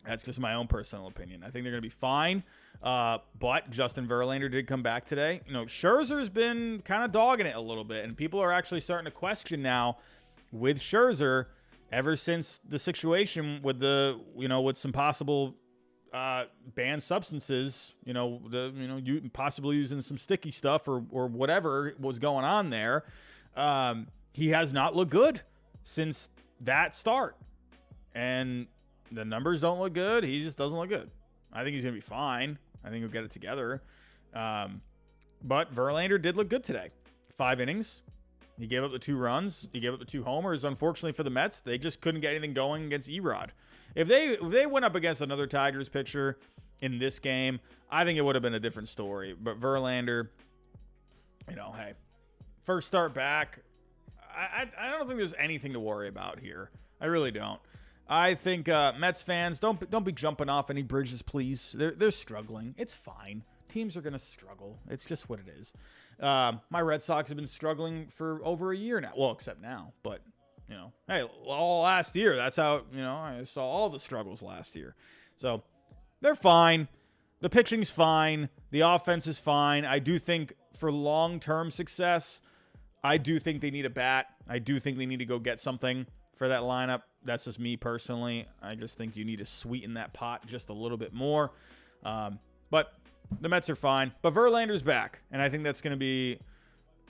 That's just my own personal opinion. I think they're going to be fine. But Justin Verlander did come back today. Scherzer's been kind of dogging it a little bit, and people are actually starting to question now with Scherzer ever since the situation with with some possible banned substances, you possibly using some sticky stuff or whatever was going on there. He has not looked good since that start. And the numbers don't look good. He just doesn't look good. I think he's going to be fine. I think he'll get it together. But Verlander did look good today. 5 innings. He gave up the 2 runs. He gave up the 2 homers. Unfortunately for the Mets, they just couldn't get anything going against Erod. If they went up against another Tigers pitcher in this game, I think it would have been a different story. But Verlander, hey, first start back. I don't think there's anything to worry about here. I really don't. I think Mets fans, don't be jumping off any bridges, please. They're struggling. It's fine. Teams are going to struggle. It's just what it is. My Red Sox have been struggling for over a year now. Well, except now. But, hey, all last year, that's how, I saw all the struggles last year. So, they're fine. The pitching's fine. The offense is fine. I do think for long-term success, I do think they need a bat. I do think they need to go get something for that lineup. That's just me personally. I just think you need to sweeten that pot just a little bit more. But the Mets are fine. But Verlander's back, and I think that's going to be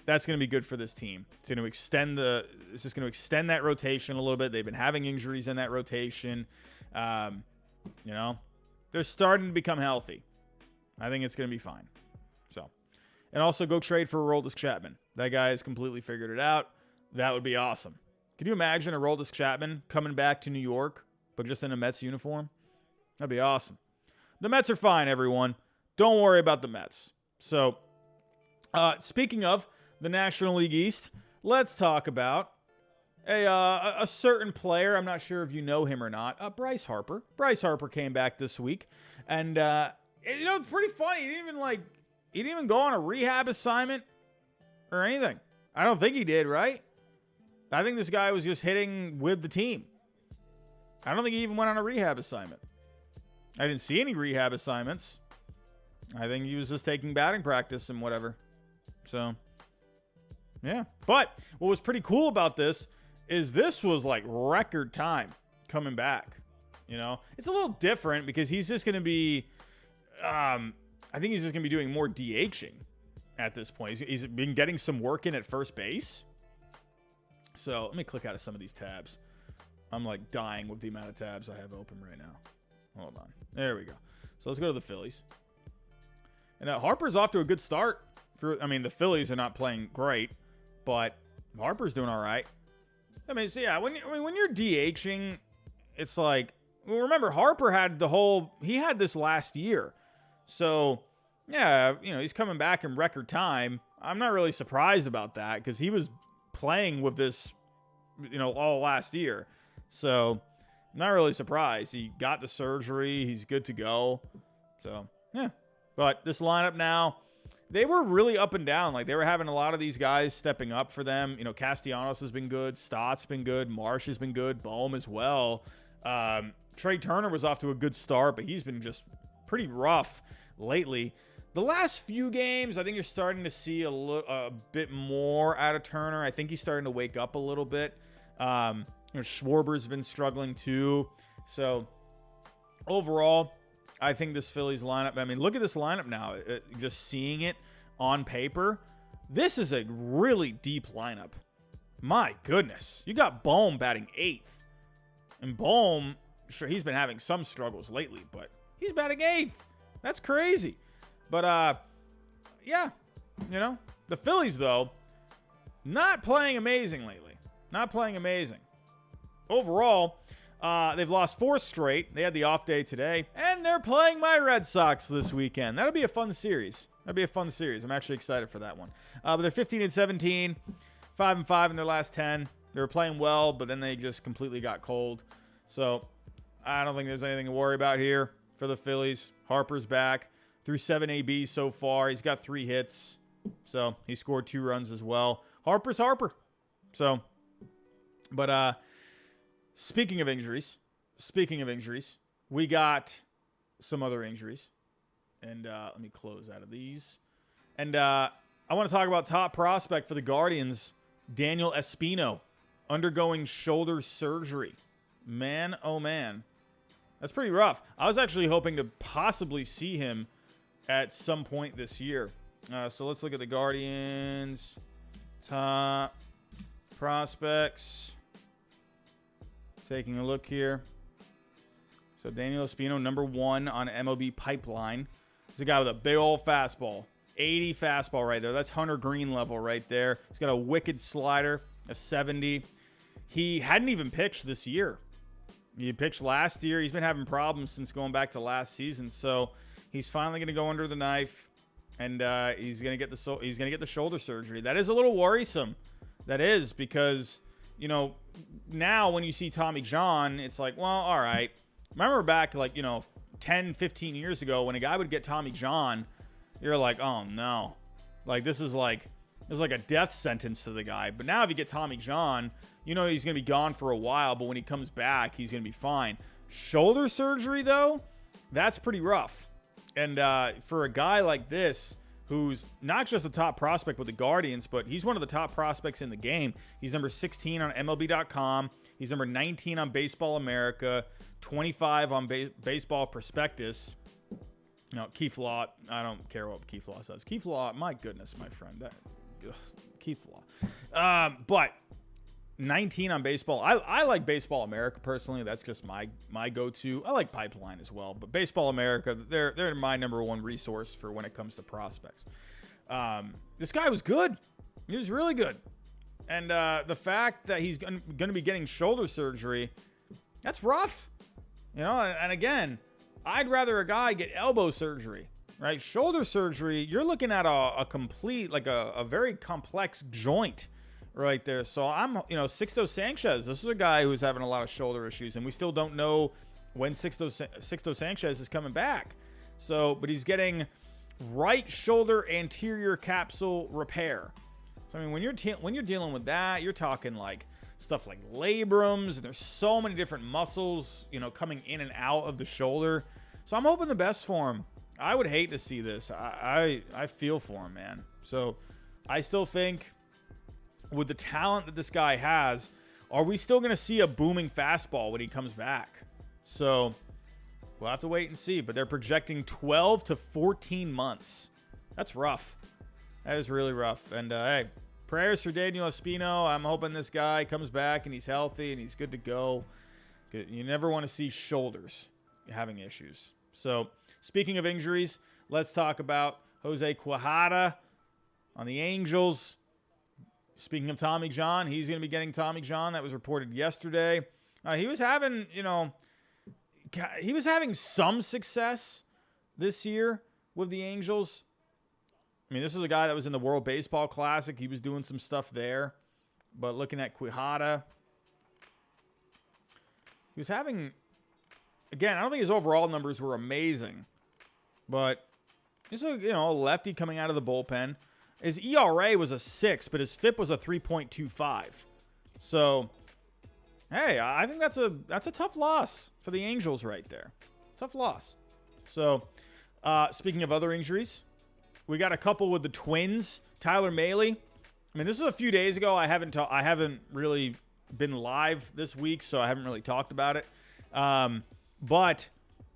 good for this team. It's going to extend that rotation a little bit. They've been having injuries in that rotation. They're starting to become healthy. I think it's going to be fine. So, and also go trade for Aroldis Chapman. That guy has completely figured it out. That would be awesome. Can you imagine Aroldis Chapman coming back to New York, but just in a Mets uniform? That'd be awesome. The Mets are fine, everyone. Don't worry about the Mets. So, speaking of the National League East, let's talk about a certain player. I'm not sure if you know him or not. Bryce Harper. Bryce Harper came back this week, and it's pretty funny. He didn't even go on a rehab assignment or anything. I don't think he did, right? I think this guy was just hitting with the team. I don't think he even went on a rehab assignment. I didn't see any rehab assignments. I think he was just taking batting practice and whatever. So, yeah. But what was pretty cool about this was like record time coming back. It's a little different because he's just going to be, I think he's just going to be doing more DHing at this point. He's been getting some work in at first base. So let me click out of some of these tabs. I'm like dying with the amount of tabs I have open right now. Hold on. There we go. So let's go to the Phillies. And Harper's off to a good start. The Phillies are not playing great, but Harper's doing all right. I mean, so yeah, when you're DHing, it's like, well, remember Harper had he had this last year. So, yeah, he's coming back in record time. I'm not really surprised about that because he was playing with this, all last year. So, I'm not really surprised. He got the surgery. He's good to go. So, yeah. But this lineup now, they were really up and down. Like, they were having a lot of these guys stepping up for them. Castellanos has been good. Stott's been good. Marsh has been good. Bohm as well. Trey Turner was off to a good start, but he's been just pretty rough lately. The last few games, I think you're starting to see a bit more out of Turner. I think he's starting to wake up a little bit. Schwarber's been struggling too. So, overall, I think this Phillies lineup, look at this lineup now. Just seeing it on paper, this is a really deep lineup. My goodness. You got Bohm batting 8th. And Bohm, sure, he's been having some struggles lately, but he's batting 8th. That's crazy. But, yeah, the Phillies, though, not playing amazing lately. Not playing amazing. Overall, they've lost 4 straight. They had the off day today, and they're playing my Red Sox this weekend. That'll be a fun series. I'm actually excited for that one. But they're 15-17, 5-5 in their last 10. They were playing well, but then they just completely got cold. So I don't think there's anything to worry about here for the Phillies. Harper's back. Through 7 ABs so far. He's got 3 hits. So he scored 2 runs as well. Harper's Harper. So, but speaking of injuries, we got some other injuries. And let me close out of these. And I want to talk about top prospect for the Guardians, Daniel Espino, undergoing shoulder surgery. Man, oh man. That's pretty rough. I was actually hoping to possibly see him at some point this year. So let's look at the Guardians. Top prospects. Taking a look here. So Daniel Espino, number 1 on MLB Pipeline. He's a guy with a big old fastball. 80 fastball right there. That's Hunter Green level right there. He's got a wicked slider, a 70. He hadn't even pitched this year. He pitched last year. He's been having problems since going back to last season. So he's finally going to go under the knife, and he's going to get the shoulder surgery. That is a little worrisome. That is, because now when you see Tommy John, it's like, well, all right. Remember back 10, 15 years ago when a guy would get Tommy John, you're like, oh no, like this is like a death sentence to the guy. But now if you get Tommy John, he's going to be gone for a while, but when he comes back, he's going to be fine. Shoulder surgery though, that's pretty rough. And for a guy like this, who's not just the top prospect with the Guardians, but he's one of the top prospects in the game. He's number 16 on MLB.com. He's number 19 on Baseball America, 25 on Baseball Prospectus. Keith Law, I don't care what Keith Law says. Keith Law, my goodness, my friend. Keith Law. But 19 on Baseball. I like Baseball America personally. That's just my go-to. I like Pipeline as well, but Baseball America, they're my number 1 resource for when it comes to prospects. This guy was good. He was really good. And the fact that he's going to be getting shoulder surgery, that's rough. And again, I'd rather a guy get elbow surgery, right? Shoulder surgery, you're looking at a complete, like a very complex joint right there. So Sixto Sanchez, this is a guy who's having a lot of shoulder issues, and we still don't know when Sixto Sanchez is coming back. So, but he's getting right shoulder anterior capsule repair. So, when you're dealing with that, you're talking like stuff like labrums. There's so many different muscles, coming in and out of the shoulder. So I'm hoping the best for him. I would hate to see this. I feel for him, man. So I still think with the talent that this guy has, are we still going to see a booming fastball when he comes back? So we'll have to wait and see. But they're projecting 12 to 14 months. That's rough. That is really rough. And hey, prayers for Daniel Espino. I'm hoping this guy comes back and he's healthy and he's good to go. You never want to see shoulders having issues. So Speaking of injuries, let's talk about Jose Quijada on the Angels. Speaking of Tommy John, he's going to be getting Tommy John. That was reported yesterday. He was having, some success this year with the Angels. I mean, this is a guy that was in the World Baseball Classic. He was doing some stuff there. But looking at Quijada, he was having, again, I don't think his overall numbers were amazing. But he's a lefty coming out of the bullpen. His ERA was a 6, but his FIP was a 3.25. So, hey, I think that's a tough loss for the Angels right there. Tough loss. So, speaking of other injuries, we got a couple with the Twins. Tyler Mahle. I mean, this was a few days ago. I haven't really been live this week, so I haven't really talked about it. But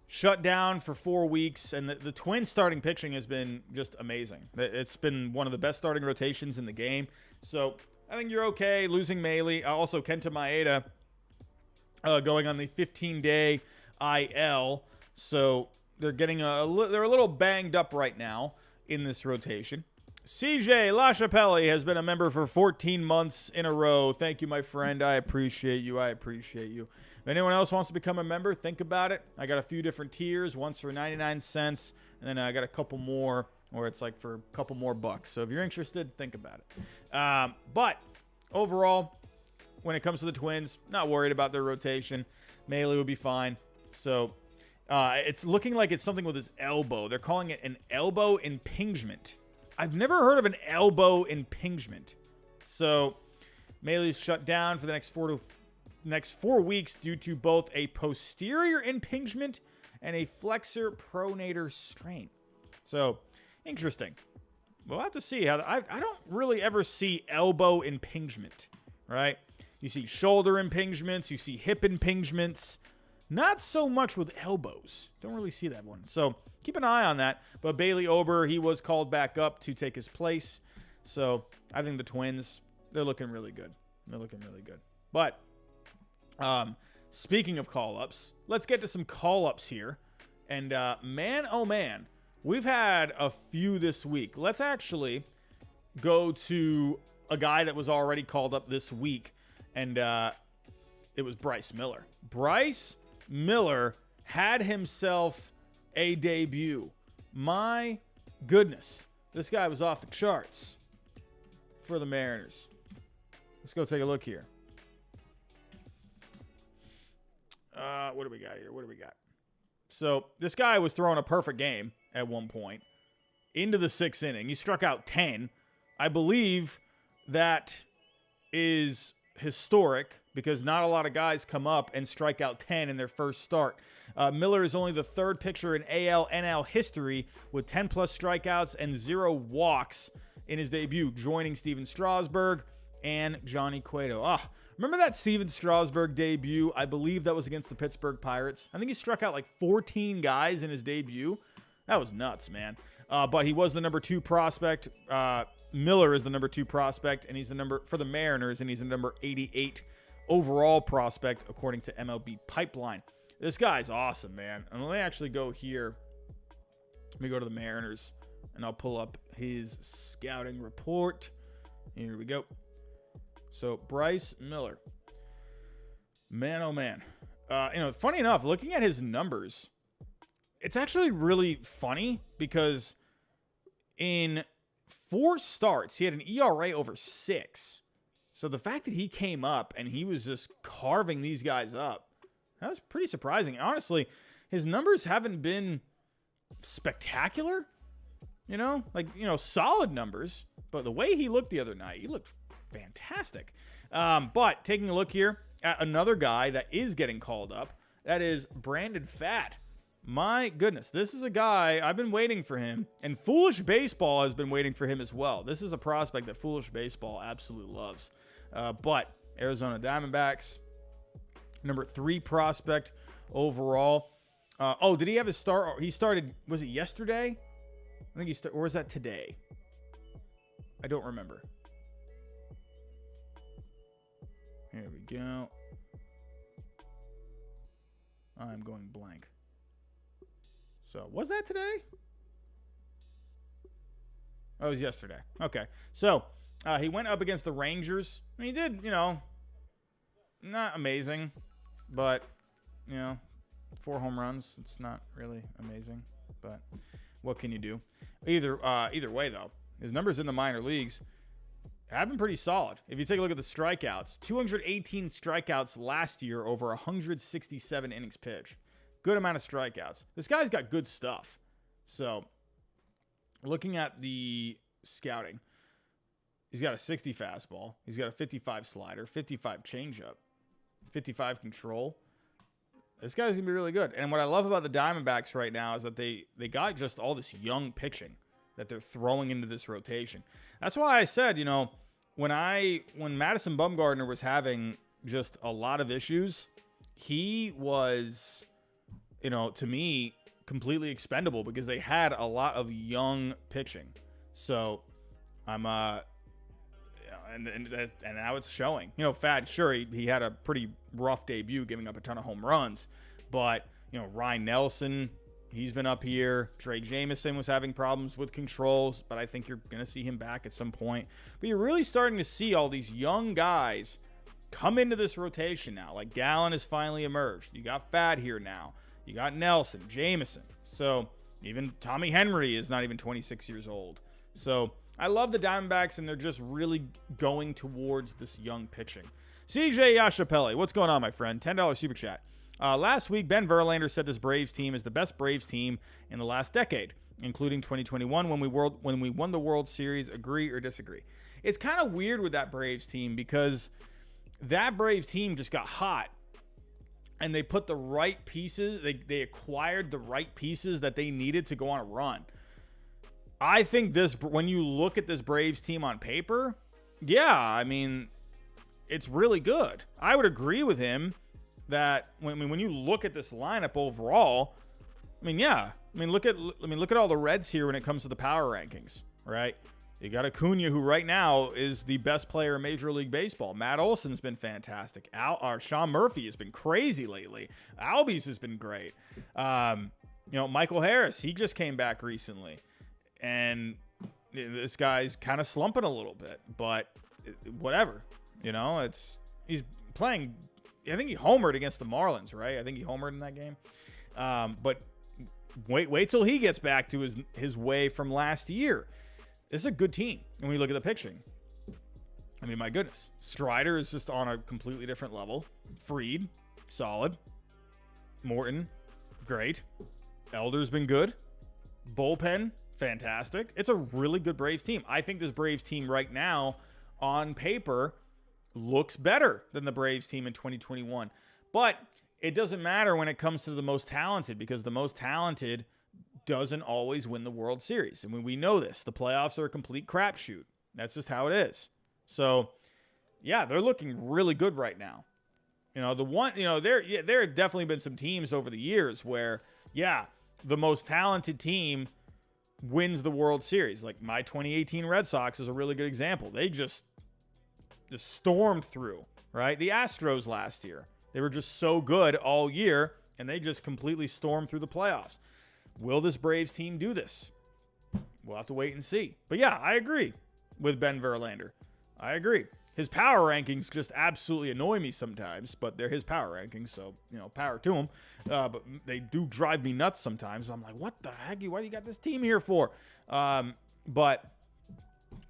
shut down for 4 weeks, and the Twins starting pitching has been just amazing. It's been one of the best starting rotations in the game. So I think you're okay losing Mahle. Also, Kenta Maeda going on the 15-day IL. So they're getting they're a little banged up right now in this rotation. CJ LaChapelle has been a member for 14 months in a row. Thank you, my friend. I appreciate you. If anyone else wants to become a member, think about it. I got a few different tiers. One's for 99 cents, and then I got a couple more where it's like for a couple more bucks. So if you're interested, think about it. But overall, when it comes to the Twins, not worried about their rotation. Mahle will be fine. So it's looking like it's something with his elbow. They're calling it an elbow impingement. I've never heard of an elbow impingement. So Mahle's shut down for the next 4 weeks due to both a posterior impingement and a flexor pronator strain. So interesting. We'll have to see how. I don't really ever see elbow impingement, right? You see shoulder impingements, you see hip impingements. Not so much with elbows. Don't really see that one. So keep an eye on that. But Bailey Ober, he was called back up to take his place. So I think the Twins, they're looking really good. But speaking of call-ups, let's get to some call-ups here. And man, oh man, we've had a few this week. Let's actually go to a guy that was already called up this week. And it was Bryce Miller. Bryce Miller had himself a debut. My goodness. This guy was off the charts for the Mariners. Let's go take a look here. What do we got? So this guy was throwing a perfect game at one point into the 6th inning. He struck out 10. I believe that is historic because not a lot of guys come up and strike out 10 in their first start. Miller is only the 3rd pitcher in AL/NL history with 10-plus strikeouts and 0 walks in his debut, joining Steven Strasburg and Johnny Cueto. Remember that Steven Strasburg debut? I believe that was against the Pittsburgh Pirates. I think he struck out like 14 guys in his debut. That was nuts, man. But he was the number 2 prospect. Miller is the number 2 prospect, and he's the number for the Mariners, and he's the number 88 overall prospect according to MLB Pipeline. This guy's awesome, man. And let me actually go here. Let me go to the Mariners, and I'll pull up his scouting report. Here we go. So Bryce Miller, man, oh man. Funny enough, looking at his numbers, it's actually really funny because in 4 starts, he had an ERA over 6. So the fact that he came up and he was just carving these guys up, that was pretty surprising. Honestly, his numbers haven't been spectacular, solid numbers. But the way he looked the other night, he looked fantastic. But taking a look here at another guy that is getting called up, that is Brandon Pfaadt. My goodness, this is a guy, I've been waiting for him, and Foolish Baseball has been waiting for him as well. This is a prospect that Foolish Baseball absolutely loves. But Arizona Diamondbacks, number 3 prospect overall. Did he have his start? He started, was it yesterday? I think or was that today? I don't remember. Here we go. I'm going blank. So was that today? Oh, it was yesterday. Okay. So he went up against the Rangers. I mean, he did, not amazing, but, 4 home runs. It's not really amazing, but what can you do? Either way, though, his numbers in the minor leagues have been pretty solid. If you take a look at the strikeouts, 218 strikeouts last year over 167 innings pitched. Good amount of strikeouts. This guy's got good stuff. So, looking at the scouting, he's got a 60 fastball. He's got a 55 slider, 55 changeup, 55 control. This guy's going to be really good. And what I love about the Diamondbacks right now is that they got just all this young pitching that they're throwing into this rotation. That's why I said, when Madison Bumgarner was having just a lot of issues, he was, to me, completely expendable because they had a lot of young pitching. So I'm and now it's showing. Pfaadt, sure, he had a pretty rough debut, giving up a ton of home runs, but Ryan Nelson, he's been up here. Trey Jameson was having problems with controls, but I think you're going to see him back at some point. But you're really starting to see all these young guys come into this rotation now. Like Gallen has finally emerged. You got Pfaadt here now. You got Nelson, Jameson. So even Tommy Henry is not even 26 years old. So I love the Diamondbacks, and they're just really going towards this young pitching. CJ Yashapelli, what's going on, my friend? $10 super chat. Last week, Ben Verlander said this Braves team is the best Braves team in the last decade, including 2021 when we won the World Series. Agree or disagree? It's kind of weird with that Braves team because that Braves team just got hot, and they put the right pieces. They acquired the right pieces that they needed to go on a run. I think when you look at this Braves team on paper, yeah, I mean, it's really good. I would agree with him that when you look at this lineup overall, look at all the Reds here when it comes to the power rankings, right? You got Acuna, who right now is the best player in Major League Baseball. Matt Olson's been fantastic. Sean Murphy has been crazy lately. Albies has been great. Michael Harris, he just came back recently. And this guy's kind of slumping a little bit, but whatever, he's playing. I think he homered against the Marlins, right? I think he homered in that game. But wait till he gets back to his way from last year. This is a good team. And when you look at the pitching, I mean, my goodness, Strider is just on a completely different level. Fried, solid. Morton, great. Elder's been good. Bullpen, fantastic. It's a really good Braves team. I think this Braves team right now, on paper, looks better than the Braves team in 2021. But it doesn't matter when it comes to the most talented, because the most talented doesn't always win the World Series. And when we know this, the playoffs are a complete crapshoot. That's just how it is. So, yeah, they're looking really good right now. There have definitely been some teams over the years where, the most talented team wins the World Series. Like my 2018 Red Sox is a really good example. They just stormed through, right? The Astros last year, they were just so good all year, and they just completely stormed through the playoffs. Will this Braves team do this? We'll have to wait and see. But yeah, I agree with Ben Verlander. I agree. His power rankings just absolutely annoy me sometimes, but they're his power rankings, so, power to him. But they do drive me nuts sometimes. I'm like, what the heck? Why do you got this team here for? But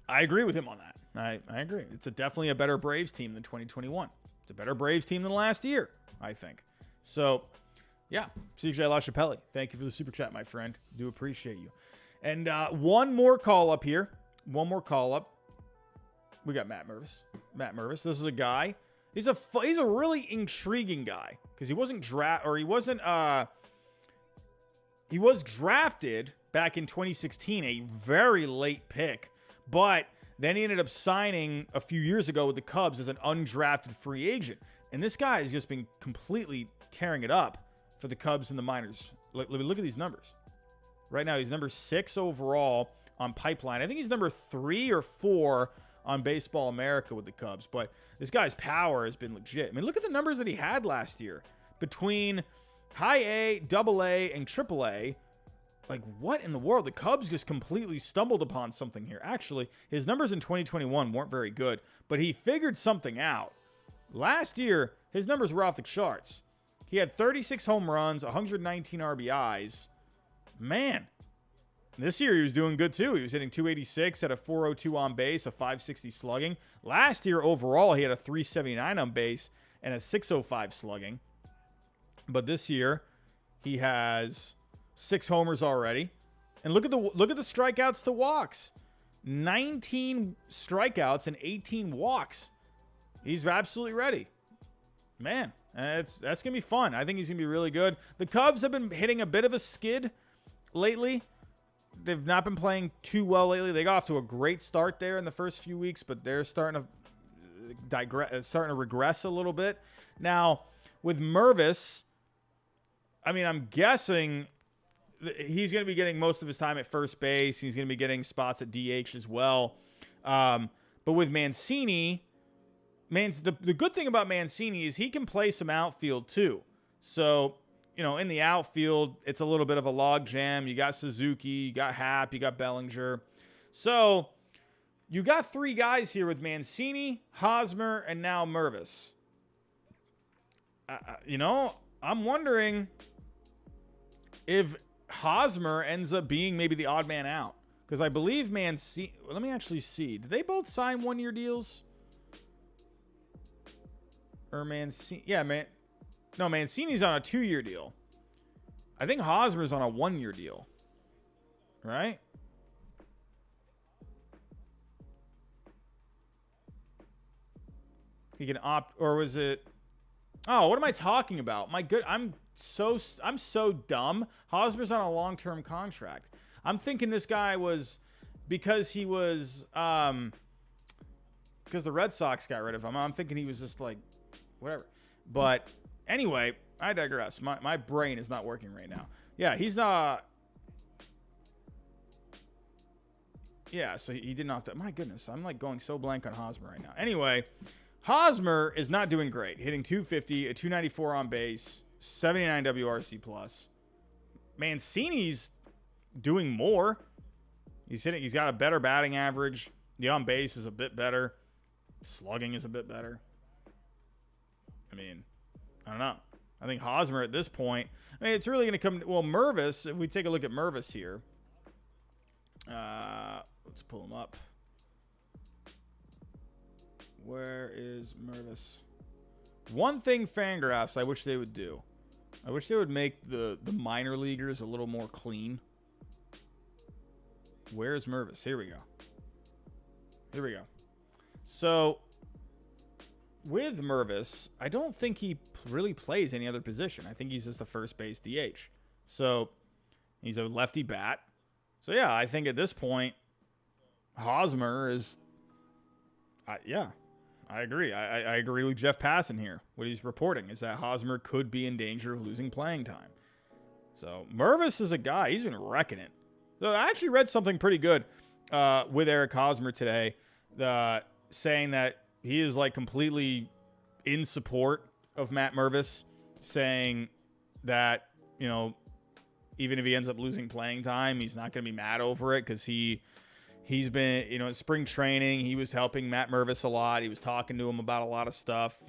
I agree with him on that. I agree. It's definitely a better Braves team than 2021. It's a better Braves team than last year, I think. So, yeah, CJ LaChapelle, thank you for the super chat, my friend. Do appreciate you. And one more call up here. One more call up. We got Matt Mervis. Matt Mervis. This is a guy. He's a really intriguing guy because he was drafted back in 2016, a very late pick, but then he ended up signing a few years ago with the Cubs as an undrafted free agent. And this guy has just been completely tearing it up for the Cubs in the minors. Look at these numbers. Right now, he's number 6 overall on Pipeline. I think he's number 3 or 4 on Baseball America with the Cubs. But this guy's power has been legit. I mean, look at the numbers that he had last year. Between high A, double A, and triple A, like, what in the world? The Cubs just completely stumbled upon something here. Actually, his numbers in 2021 weren't very good, but he figured something out. Last year, his numbers were off the charts. He had 36 home runs, 119 RBIs. Man, this year he was doing good too. He was hitting 286 at a 402 on base, a 560 slugging. Last year overall, he had a 379 on base and a 605 slugging. But this year, he has 6 homers already. And look at the strikeouts to walks. 19 strikeouts and 18 walks. He's absolutely ready. Man, that's going to be fun. I think he's going to be really good. The Cubs have been hitting a bit of a skid lately. They've not been playing too well lately. They got off to a great start there in the first few weeks, but they're starting to regress a little bit. Now, with Mervis, I mean, I'm guessing he's going to be getting most of his time at first base. He's going to be getting spots at DH as well. But with Mancini, the good thing about Mancini is he can play some outfield too. So, in the outfield, it's a little bit of a log jam. You got Suzuki, you got Happ, you got Bellinger. So you got 3 guys here with Mancini, Hosmer, and now Mervis. I'm wondering if Hosmer ends up being maybe the odd man out. Because I believe Mancini... Let me actually see. Did they both sign 1-year deals? Or Mancini... Yeah, No, Mancini's on a 2-year deal. I think Hosmer's on a 1-year deal. Right? He can opt... Or was it... Oh, what am I talking about? I'm so dumb. Hosmer's on a long-term contract. I'm thinking this guy was... Because he was... Because the Red Sox got rid of him. I'm thinking he was just like... Whatever. But... Anyway, I digress. My brain is not working right now. Yeah, he's not... Yeah, so he did not... My goodness, I'm like going so blank on Hosmer right now. Anyway, Hosmer is not doing great. Hitting 250, a 294 on base, 79 WRC+. Mancini's doing more. He's got a better batting average. The on base is a bit better. Slugging is a bit better. I mean... I don't know. I think Hosmer at this point, it's really going to come... Well, Mervis, if we take a look at Mervis here. Let's pull him up. Where is Mervis? One thing Fangraphs I wish they would do. I wish they would make the minor leaguers a little more clean. Where's Mervis? Here we go. So... With Mervis, I don't think he really plays any other position. I think he's just the first base DH. So he's a lefty bat. So yeah, I think at this point, Hosmer is... I agree. I agree with Jeff Passan here. What he's reporting is that Hosmer could be in danger of losing playing time. So Mervis is a guy. He's been wrecking it. So I actually read something pretty good with Eric Hosmer today, saying that he is like completely in support of Matt Mervis, saying that, even if he ends up losing playing time, he's not going to be mad over it because he's been, in spring training, he was helping Matt Mervis a lot. He was talking to him about a lot of stuff,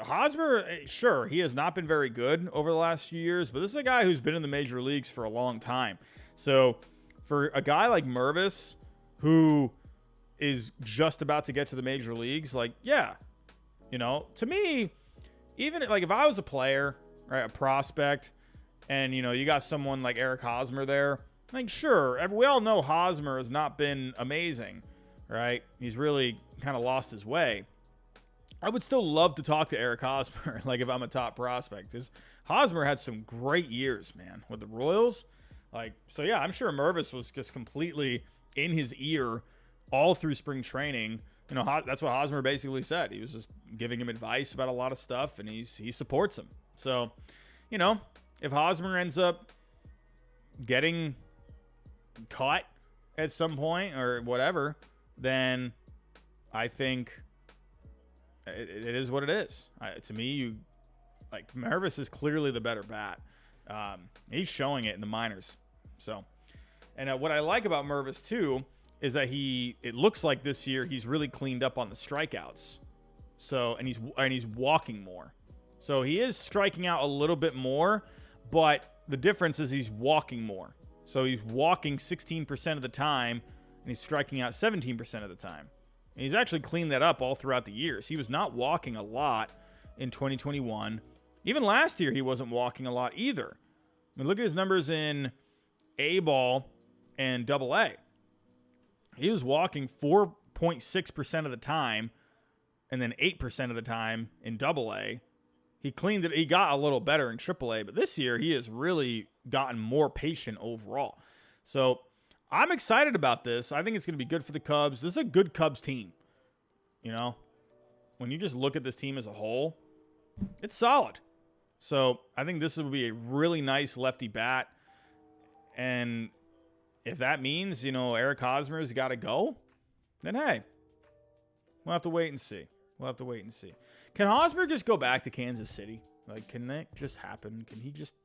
Hosmer, sure, he has not been very good over the last few years, but this is a guy who's been in the major leagues for a long time. So for a guy like Mervis, who is just about to get to the major leagues, like, yeah, to me, even like if I was a player, right, a prospect, and, you got someone like Eric Hosmer there, like, sure, we all know Hosmer has not been amazing, right? He's really kind of lost his way. I would still love to talk to Eric Hosmer, like if I'm a top prospect, because Hosmer had some great years, man, with the Royals. Like, so yeah, I'm sure Mervis was just completely in his ear all through spring training. That's what Hosmer basically said. He was just giving him advice about a lot of stuff, and he supports him. So, if Hosmer ends up getting caught at some point or whatever, then I think it is what it is. To me, Mervis is clearly the better bat. He's showing it in the minors. So, and what I like about Mervis too is that it looks like this year he's really cleaned up on the strikeouts. So, and he's walking more. So he is striking out a little bit more, but the difference is he's walking more. So he's walking 16% of the time, and he's striking out 17% of the time. And he's actually cleaned that up all throughout the years. He was not walking a lot in 2021. Even last year, he wasn't walking a lot either. I mean, look at his numbers in A-ball and Double-A. He was walking 4.6% of the time, and then 8% of the time in Double-A. He cleaned it. He got a little better in AAA, but this year he has really gotten more patient overall. So I'm excited about this. I think it's going to be good for the Cubs. This is a good Cubs team. You know, when you just look at this team as a whole, it's solid. So I think this will be a really nice lefty bat. And if that means, you know, Eric Hosmer's got to go, then hey, we'll have to wait and see. Can Hosmer just go back to Kansas City? Like, can that just happen? Can he just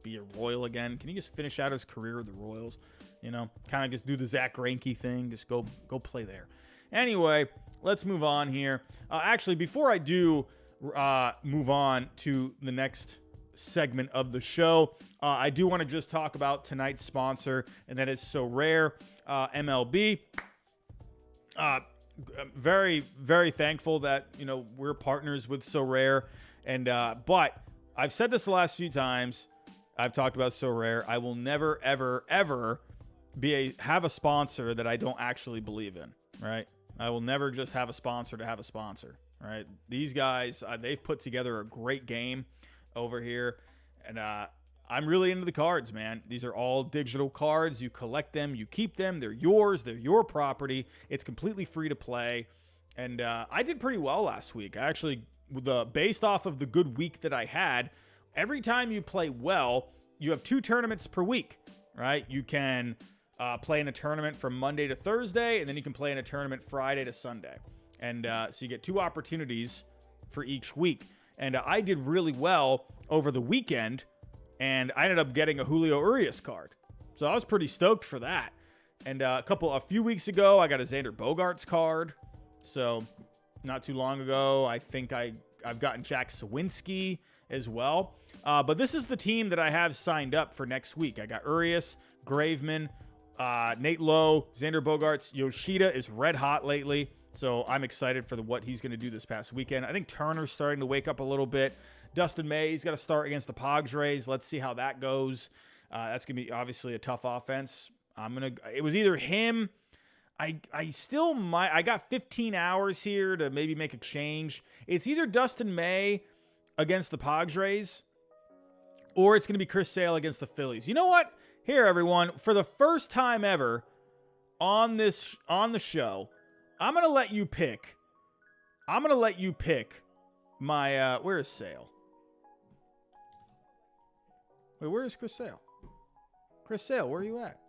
be a Royal again? Can he just finish out his career with the Royals? You know, kind of just do the Zach Greinke thing. Just go play there. Anyway, let's move on here. Actually, before I do move on to the next segment of the show, I do want to just talk about tonight's sponsor, and that is Sorare MLB. Very, very thankful that, you know, we're partners with Sorare. And, but I've said this the last few times. I've talked about Sorare. I will never, ever, ever have a sponsor that I don't actually believe in, right? I will never just have a sponsor to have a sponsor, right? These guys, they've put together a great game over here. And, I'm really into the cards, man. These are all digital cards. You collect them, you keep them. They're yours. They're your property. It's completely free to play. And I did pretty well last week. I actually, based off of the good week that I had, every time you play well, you have 2 tournaments per week, right? You can play in a tournament from Monday to Thursday, and then you can play in a tournament Friday to Sunday. And so you get 2 opportunities for each week. And I did really well over the weekend. And I ended up getting a Julio Urias card. So I was pretty stoked for that. And a few weeks ago, I got a Xander Bogaerts card. So not too long ago, I think I've gotten Jack Sawinski as well. But this is the team that I have signed up for next week. I got Urias, Graveman, Nate Lowe, Xander Bogaerts. Yoshida is red hot lately. So I'm excited for what he's going to do this past weekend. I think Turner's starting to wake up a little bit. Dustin May, he's got to start against the Padres. Let's see how that goes. That's going to be obviously a tough offense. It was either him. I got 15 hours here to maybe make a change. It's either Dustin May against the Padres, or it's going to be Chris Sale against the Phillies. You know what? Here, everyone, for the first time ever on the show, I'm going to let you pick. My, where is Sale? Wait, where is Chris Sale? Chris Sale, where are you at?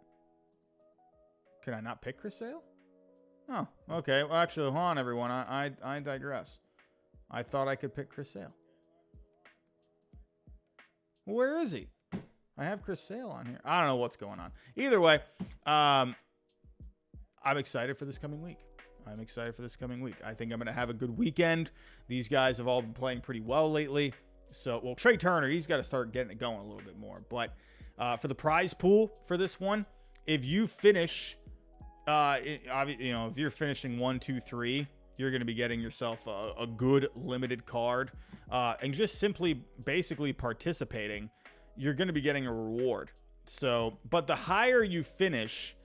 Can I not pick Chris Sale? Oh, okay. Well, actually, hold on, everyone. I digress. I thought I could pick Chris Sale. Well, where is he? I have Chris Sale on here. I don't know what's going on. Either way, I'm excited for this coming week. I think I'm going to have a good weekend. These guys have all been playing pretty well lately. So, well, Trey Turner, he's got to start getting it going a little bit more. But for the prize pool for this one, if you finish, if you're finishing 1, 2, 3, you're going to be getting yourself a good limited card. And just simply basically participating, you're going to be getting a reward. So, but the higher you finish,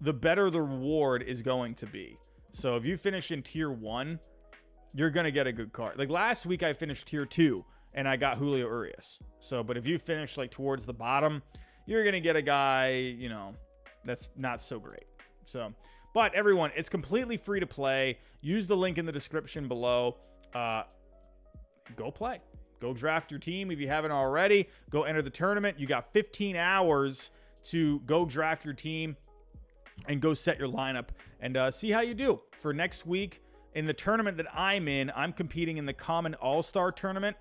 the better the reward is going to be. So if you finish in tier 1, you're going to get a good card. Like last week, I finished tier 2 and I got Julio Urias. So, but if you finish like towards the bottom, you're going to get a guy, that's not so great. So, but everyone, it's completely free to play. Use the link in the description below. Go play. Go draft your team if you haven't already. Go enter the tournament. You got 15 hours to go draft your team and go set your lineup and see how you do. For next week, in the tournament that I'm in, I'm competing in the Common All-Star Tournament,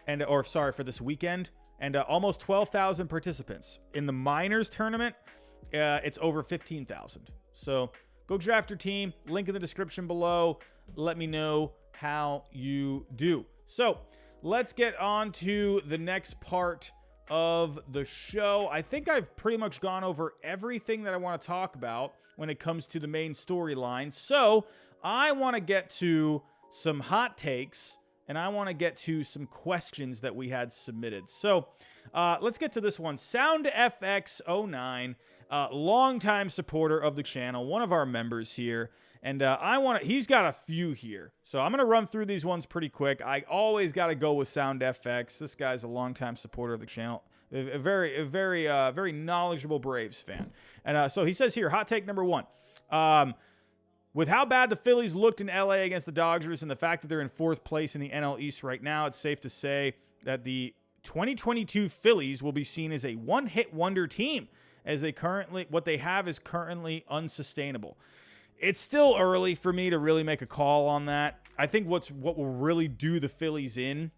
for this weekend. and almost 12,000 participants. In the minors tournament, it's over 15,000. So go draft your team. Link in the description below. Let me know how you do. So let's get on to the next part of the show. I think I've pretty much gone over everything that I want to talk about when it comes to the main storyline. So I want to get to some hot takes, and I want to get to some questions that we had submitted. So let's get to this one. SoundFX09, longtime supporter of the channel, one of our members here. And he's got a few here. So I'm going to run through these ones pretty quick. I always got to go with SoundFX. This guy's a longtime supporter of the channel. A very knowledgeable Braves fan. And so he says here, hot take number 1. With how bad the Phillies looked in LA against the Dodgers and the fact that they're in 4th place in the NL East right now, it's safe to say that the 2022 Phillies will be seen as a one-hit wonder team, as what they have is currently unsustainable. It's still early for me to really make a call on that. I think what will really do the Phillies in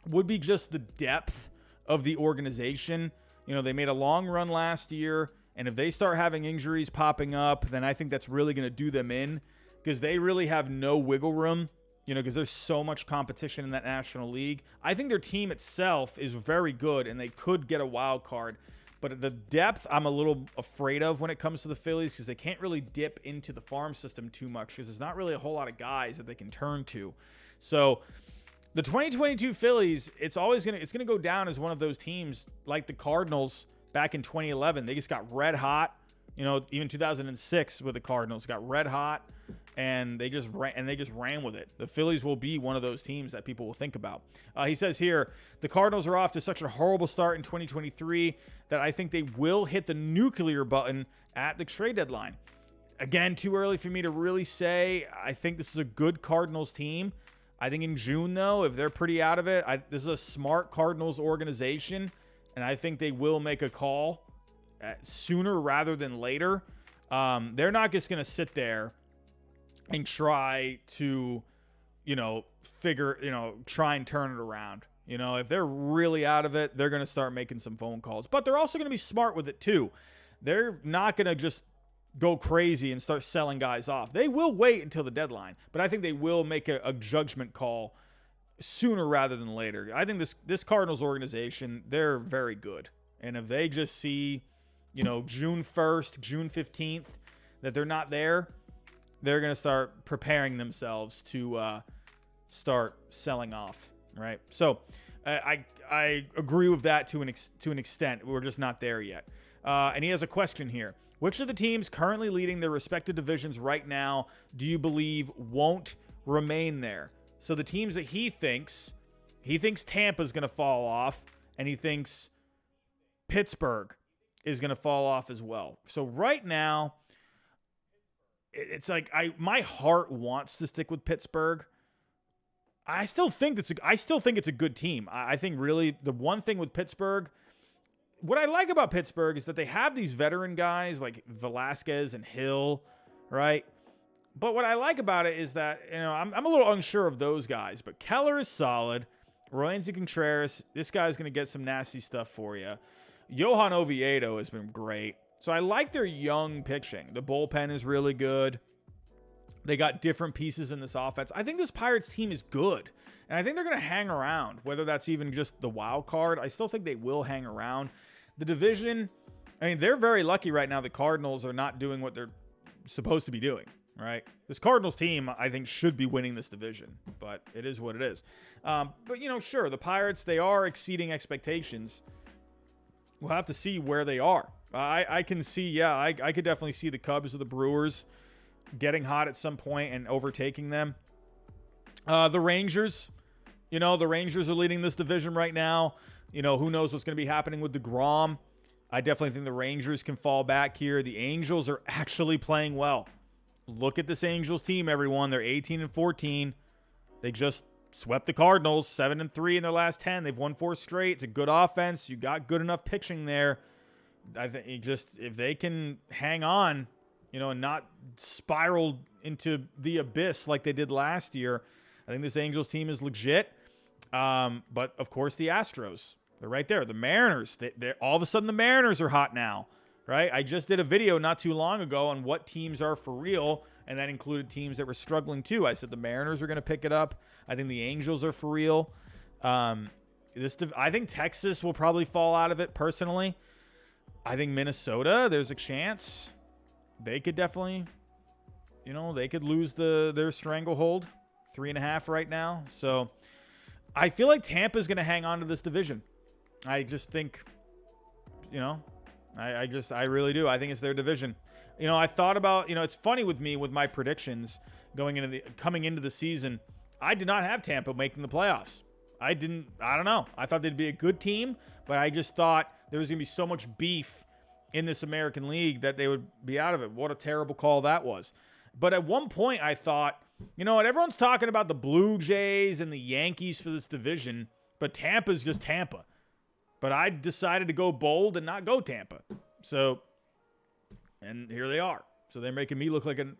would be just the depth of the organization. You know, they made a long run last year, and if they start having injuries popping up, then I think that's really going to do them in, because they really have no wiggle room, you know, because there's so much competition in that National League. I think their team itself is very good, and they could get a wild card. But the depth, I'm a little afraid of when it comes to the Phillies, because they can't really dip into the farm system too much, because there's not really a whole lot of guys that they can turn to. So the 2022 Phillies, it's gonna go down as one of those teams like the Cardinals back in 2011. They just got red hot. You know, even 2006 with the Cardinals got red hot, and they just ran with it. The Phillies will be one of those teams that people will think about. He says here, the Cardinals are off to such a horrible start in 2023 that I think they will hit the nuclear button at the trade deadline. Again, too early for me to really say. I think this is a good Cardinals team. I think in June, though, if they're pretty out of it, this is a smart Cardinals organization, and I think they will make a call sooner rather than later. They're not just going to sit there and try to, try and turn it around. You know, if they're really out of it, they're going to start making some phone calls. But they're also going to be smart with it, too. They're not going to just go crazy and start selling guys off. They will wait until the deadline, but I think they will make a judgment call sooner rather than later. I think this Cardinals organization, they're very good. And if they just see, June 1st, June 15th, that they're not there, they're going to start preparing themselves to start selling off, right? So I agree with that to an extent. We're just not there yet. And he has a question here. Which of the teams currently leading their respective divisions right now do you believe won't remain there? So the teams that he thinks Tampa's going to fall off, and he thinks Pittsburgh is going to fall off as well. So right now, it's like my heart wants to stick with Pittsburgh. I still think it's a good team. I think really the one thing with Pittsburgh, what I like about Pittsburgh is that they have these veteran guys like Velasquez and Hill, right? But what I like about it is that, I'm a little unsure of those guys, but Keller is solid. Roansy Contreras, this guy's going to get some nasty stuff for you. Johan Oviedo has been great. So I like their young pitching. The bullpen is really good. They got different pieces in this offense. I think this Pirates team is good. And I think they're going to hang around, whether that's even just the wild card. I still think they will hang around. The division, they're very lucky right now. The Cardinals are not doing what they're supposed to be doing, right? This Cardinals team, I think, should be winning this division, but it is what it is. But, sure, the Pirates, they are exceeding expectations. We'll have to see where they are. I can see, I could definitely see the Cubs or the Brewers getting hot at some point and overtaking them. The Rangers, the Rangers are leading this division right now. Who knows what's going to be happening with DeGrom. I definitely think the Rangers can fall back here. The Angels are actually playing well. Look at this Angels team, everyone. They're 18-14. They just swept the Cardinals, 7-3 in their last 10. They've won 4 straight. It's a good offense. You got good enough pitching there. I think if they can hang on, and not spiral into the abyss like they did last year, I think this Angels team is legit. But of course the Astros, They're right there. The Mariners, all of a sudden the Mariners are hot now, right? I just did a video not too long ago on what teams are for real, and that included teams that were struggling too. I said the Mariners are going to pick it up. I think the Angels are for real. I think Texas will probably fall out of it personally. I think Minnesota, there's a chance. They could definitely, they could lose their stranglehold. 3.5 right now. So I feel like Tampa's going to hang on to this division. I just think, I really do. I think it's their division. I thought about, it's funny with me with my predictions coming into the season. I did not have Tampa making the playoffs. I don't know. I thought they'd be a good team, but I just thought there was going to be so much beef in this American League that they would be out of it. What a terrible call that was. But at one point I thought, everyone's talking about the Blue Jays and the Yankees for this division, but Tampa's just Tampa. But I decided to go bold and not go Tampa. And here they are. So they're making me look like an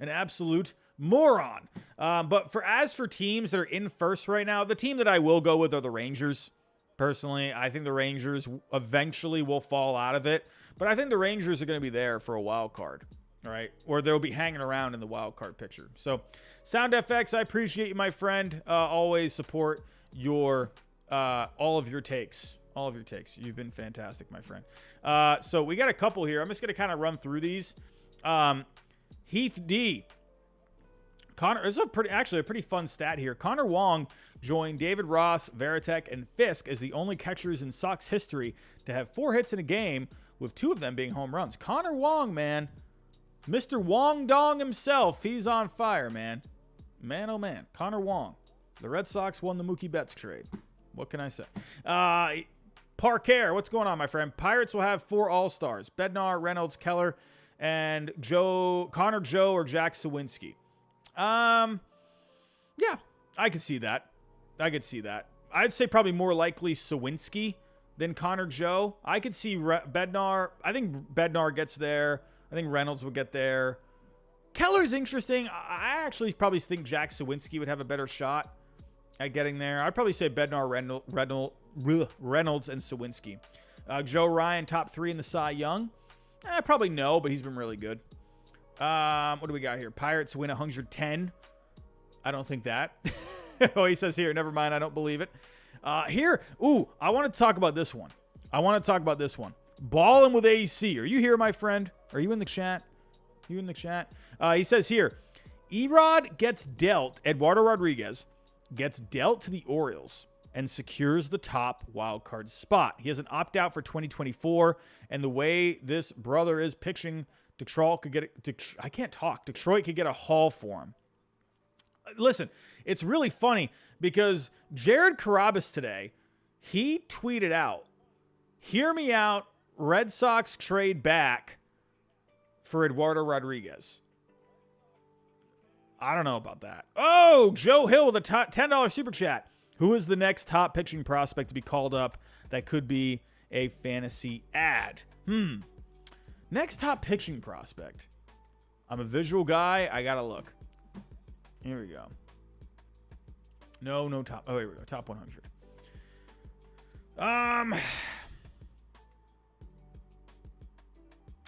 absolute moron. But as for teams that are in first right now, the team that I will go with are the Rangers. Personally, I think the Rangers eventually will fall out of it. But I think the Rangers are going to be there for a wild card. All right, or they'll be hanging around in the wild card picture. So, SoundFX, I appreciate you, my friend. Always support your all of your takes. All of your takes. You've been fantastic, my friend. So we got a couple here. I'm just going to kind of run through these. Heath D. Connor, this is a pretty fun stat here. Connor Wong joined David Ross, Veritek, and Fisk as the only catchers in Sox history to have 4 hits in a game, with 2 of them being home runs. Connor Wong, man. Mr. Wong Dong himself. He's on fire, man. Man, oh man. Connor Wong. The Red Sox won the Mookie Betts trade. What can I say? Parker, what's going on, my friend? Pirates will have 4 All-Stars. Bednar, Reynolds, Keller, and Connor Joe, or Jack Sawinski. Yeah, I could see that. I'd say probably more likely Sawinski than Connor Joe. I could see Bednar. I think Bednar gets there. I think Reynolds would get there. Keller's interesting. I actually probably think Jack Sawinski would have a better shot at getting there. I'd probably say Bednar, Reynolds, and Sawinski. Joe Ryan, top 3 in the Cy Young. Probably no, but he's been really good. What do we got here? Pirates win 110. I don't think that. Oh, he says here, never mind. I don't believe it. Here, I want to talk about this one. Ballin' with AC. Are you here, my friend? Are you in the chat? He says here, Eduardo Rodriguez gets dealt to the Orioles and secures the top wildcard spot. He has an opt-out for 2024, and the way this brother is pitching, Detroit could get a haul for him. Listen, it's really funny because Jared Carabas today, he tweeted out, "Hear me out, Red Sox trade back for Eduardo Rodriguez." I don't know about that. Oh, Joe Hill with a $10 super chat. Who is the next top pitching prospect to be called up that could be a fantasy ad? Next top pitching prospect. I'm a visual guy. I got to look. Here we go. No top. Oh, here we go. Top 100.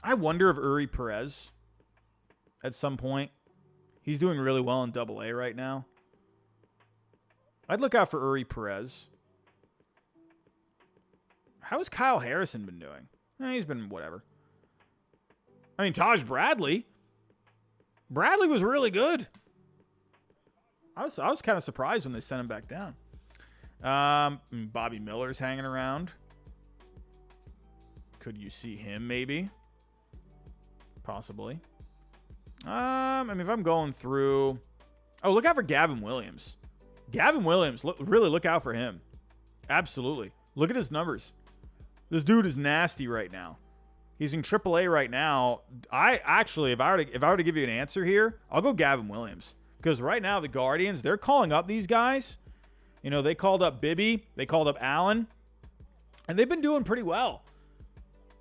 I wonder if Uri Perez at some point. He's doing really well in Double-A right now. I'd look out for Uri Perez. How has Kyle Harrison been doing? He's been whatever. I mean, Taj Bradley. Bradley was really good. I was kind of surprised when they sent him back down. Bobby Miller's hanging around. Could you see him maybe? Possibly. I mean, if I'm going through... Oh, look out for Gavin Williams. Gavin Williams, really look out for him. Absolutely. Look at his numbers. This dude is nasty right now. He's in AAA right now. I actually, if I were to give you an answer here, I'll go Gavin Williams. Because right now, the Guardians, they're calling up these guys. You know, they called up Bibby. They called up Allen. And they've been doing pretty well.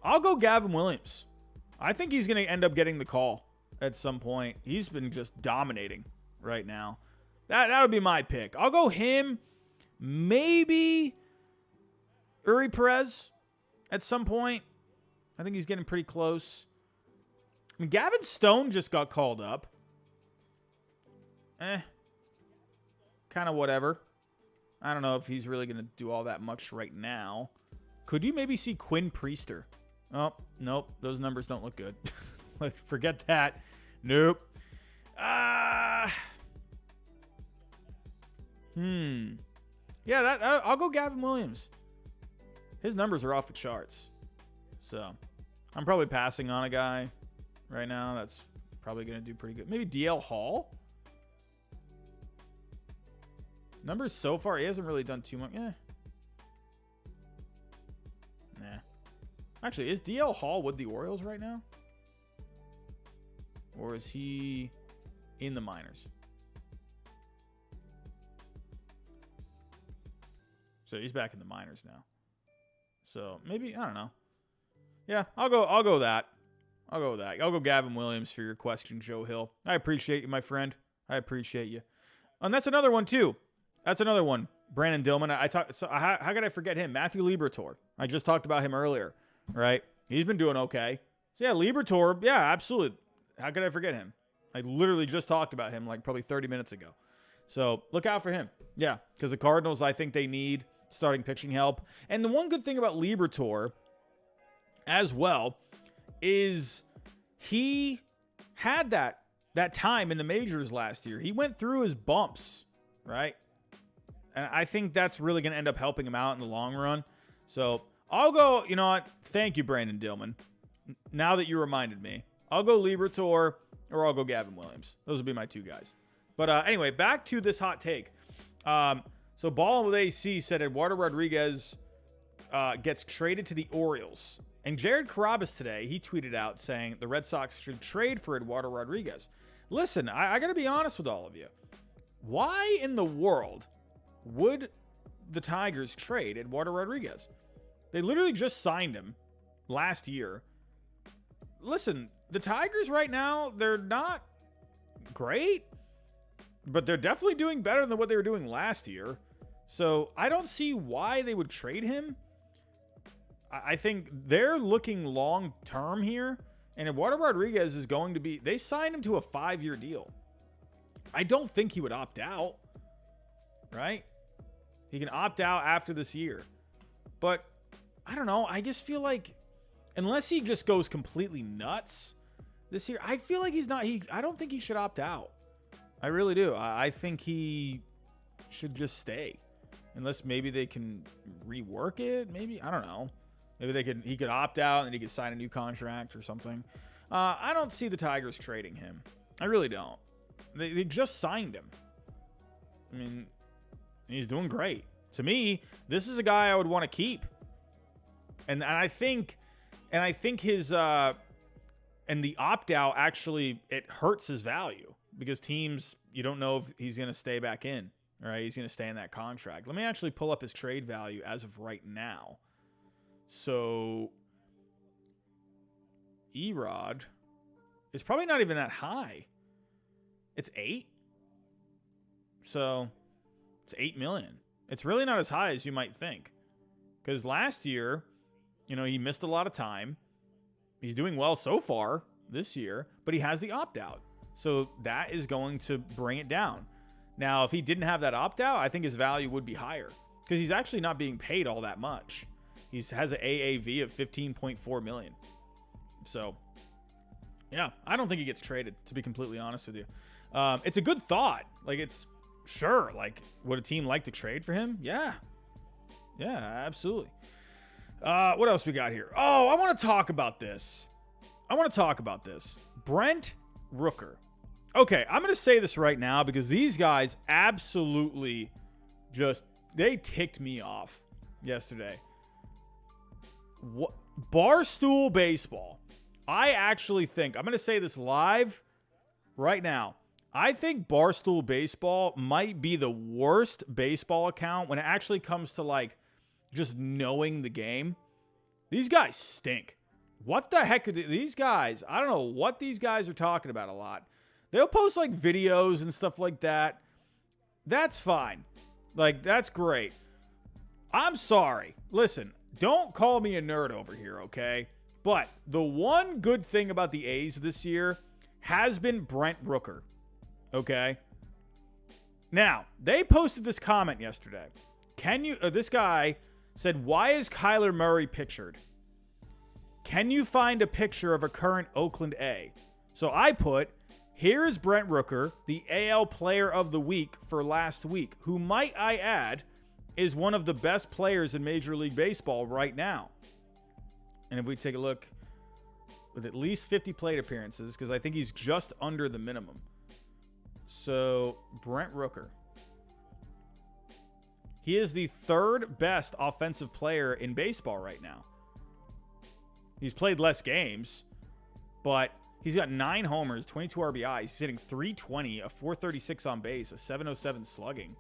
I'll go Gavin Williams. I think he's going to end up getting the call at some point. He's been just dominating right now. That would be my pick. I'll go him. Maybe Uri Perez at some point. I think he's getting pretty close. I mean, Gavin Stone just got called up. Kind of whatever. I don't know if he's really going to do all that much right now. Could you maybe see Quinn Priester? Oh, nope. Those numbers don't look good. Forget that. Nope. Yeah, I'll go Gavin Williams. His numbers are off the charts. So, I'm probably passing on a guy right now that's probably going to do pretty good. Maybe DL Hall? Numbers so far, he hasn't really done too much. Nah. Actually, is DL Hall with the Orioles right now? Or is he in the minors? So he's back in the minors now. So maybe, I don't know. Yeah, I'll go that. I'll go with that. I'll go Gavin Williams for your question, Joe Hill. I appreciate you, my friend. I appreciate you. And that's another one, too. That's another one. Brandon Dillman. How could I forget him? Matthew Liberatore. I just talked about him earlier, right? He's been doing okay. So, yeah, Liberatore. Yeah, absolutely. How could I forget him? I literally just talked about him like probably 30 minutes ago. So, look out for him. Yeah, because the Cardinals, I think they need starting pitching help. And the one good thing about Liberatore as well is he had that time in the majors last year. He went through his bumps, right? And I think that's really going to end up helping him out in the long run. So I'll go, you know what? Thank you, Brandon Dillman. Now that you reminded me, I'll go Liberatore or I'll go Gavin Williams. Those would be my two guys. But anyway, back to this hot take. So Ballin' with AC said Eduardo Rodriguez gets traded to the Orioles. And Jared Carabas today, he tweeted out saying the Red Sox should trade for Eduardo Rodriguez. Listen, I got to be honest with all of you. Why in the world would the Tigers trade Eduardo Rodriguez? They literally just signed him last year. Listen, the Tigers right now, they're not great, but they're definitely doing better than what they were doing last year. So I don't see why they would trade him. I think they're looking long term here, and Eduardo Rodriguez is going to be, they signed him to a 5-year deal. I don't think he would opt out, right? He can opt out after this year. But I don't know. I just feel like unless he just goes completely nuts this year, I feel like I don't think he should opt out. I really do. I think he should just stay. Unless maybe they can rework it. Maybe, I don't know. Maybe he could opt out and he could sign a new contract or something. I don't see the Tigers trading him. I really don't. They just signed him. I mean, he's doing great. To me, this is a guy I would want to keep. And I think his and the opt-out actually, it hurts his value because teams, you don't know if he's going to stay back in. All right, he's going to stay in that contract. Let me actually pull up his trade value as of right now. So, Erod is probably not even that high. It's 8. So, it's 8 million. It's really not as high as you might think. Because last year, he missed a lot of time. He's doing well so far this year, but he has the opt-out. So, that is going to bring it down. Now, if he didn't have that opt-out, I think his value would be higher. Because he's actually not being paid all that much. He has an AAV of 15.4 million. So, yeah, I don't think he gets traded, to be completely honest with you. It's a good thought. Like, it's sure. Like, would a team like to trade for him? Yeah. Yeah, absolutely. What else we got here? Oh, I want to talk about this. Brent Rooker. Okay, I'm going to say this right now because these guys absolutely they ticked me off yesterday. What Barstool Baseball. I actually think, I'm going to say this live right now. I think Barstool Baseball might be the worst baseball account when it actually comes to like just knowing the game. These guys stink. What the heck are these guys? I don't know what these guys are talking about a lot. They'll post like videos and stuff like that. That's fine. Like, that's great. I'm sorry. Listen, don't call me a nerd over here, okay? But the one good thing about the A's this year has been Brent Rooker, okay? Now, they posted this comment yesterday. This guy said, why is Kyler Murray pictured? Can you find a picture of a current Oakland A? So I put, here's Brent Rooker, the AL Player of the Week for last week, who, might I add, is one of the best players in Major League Baseball right now. And if we take a look, with at least 50 plate appearances, because I think he's just under the minimum. So, Brent Rooker. He is the third best offensive player in baseball right now. He's played less games, but he's got 9 homers, 22 RBIs. He's hitting .320, a .436 on base, a .707 slugging.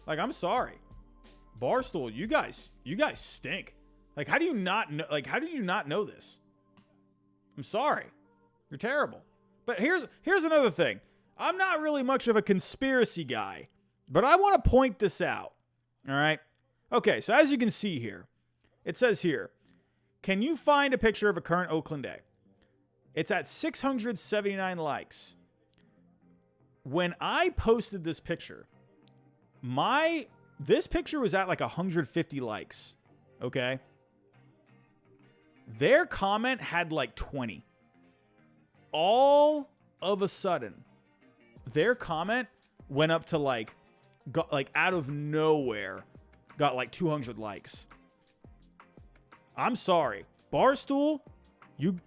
Like, I'm sorry. Barstool, you guys stink. Like, how do you not know? Like, how do you not know this? I'm sorry. You're terrible. But here's another thing. I'm not really much of a conspiracy guy, but I want to point this out. All right. Okay. So as you can see here, it says here, can you find a picture of a current Oakland A? It's at 679 likes. When I posted this picture, this picture was at like 150 likes. Okay. Their comment had like 20. All of a sudden, their comment went up to got out of nowhere, got like 200 likes. I'm sorry. Barstool, you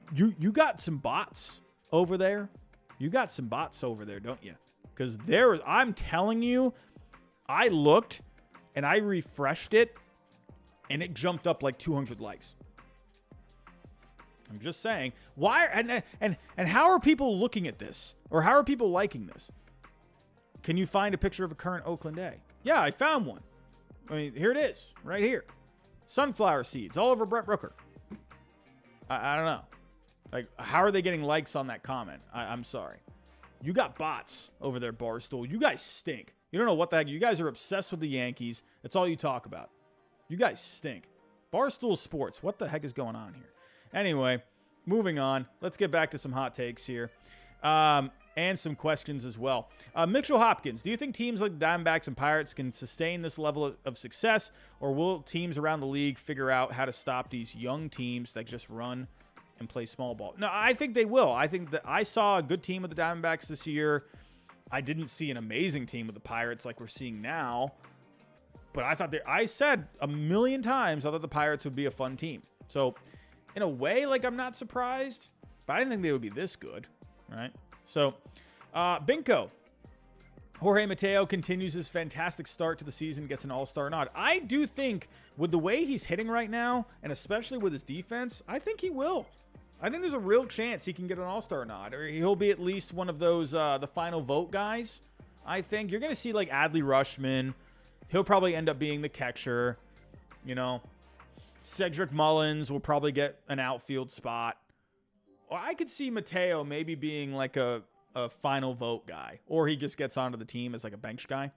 got some bots over there. You got some bots over there, don't you? Because I'm telling you, I looked and I refreshed it and it jumped up like 200 likes. I'm just saying, why and how are people looking at this? Or how are people liking this? Can you find a picture of a current Oakland A? Yeah, I found one. I mean, here it is, right here. Sunflower seeds all over Brent Rooker. I don't know. Like, how are they getting likes on that comment? I'm sorry. You got bots over there, Barstool. You guys stink. You don't know what the heck. You guys are obsessed with the Yankees. That's all you talk about. You guys stink. Barstool Sports. What the heck is going on here? Anyway, moving on. Let's get back to some hot takes here. And some questions as well. Mitchell Hopkins, do you think teams like Diamondbacks and Pirates can sustain this level of success, or will teams around the league figure out how to stop these young teams that just run and play small ball? No, I think they will. I think that I saw a good team with the Diamondbacks this year. I didn't see an amazing team with the Pirates like we're seeing now, but I said a million times I thought the Pirates would be a fun team. So, in a way, like, I'm not surprised, but I didn't think they would be this good, right? So, Binko. Jorge Mateo continues his fantastic start to the season, gets an all-star nod. I do think with the way he's hitting right now, and especially with his defense, I think he will. I think there's a real chance he can get an all-star nod, or he'll be at least one of those, the final vote guys. I think you're going to see like Adley Rutschman. He'll probably end up being the catcher. You know, Cedric Mullins will probably get an outfield spot. Or I could see Mateo maybe being like a final vote guy, or he just gets onto the team as like a bench guy.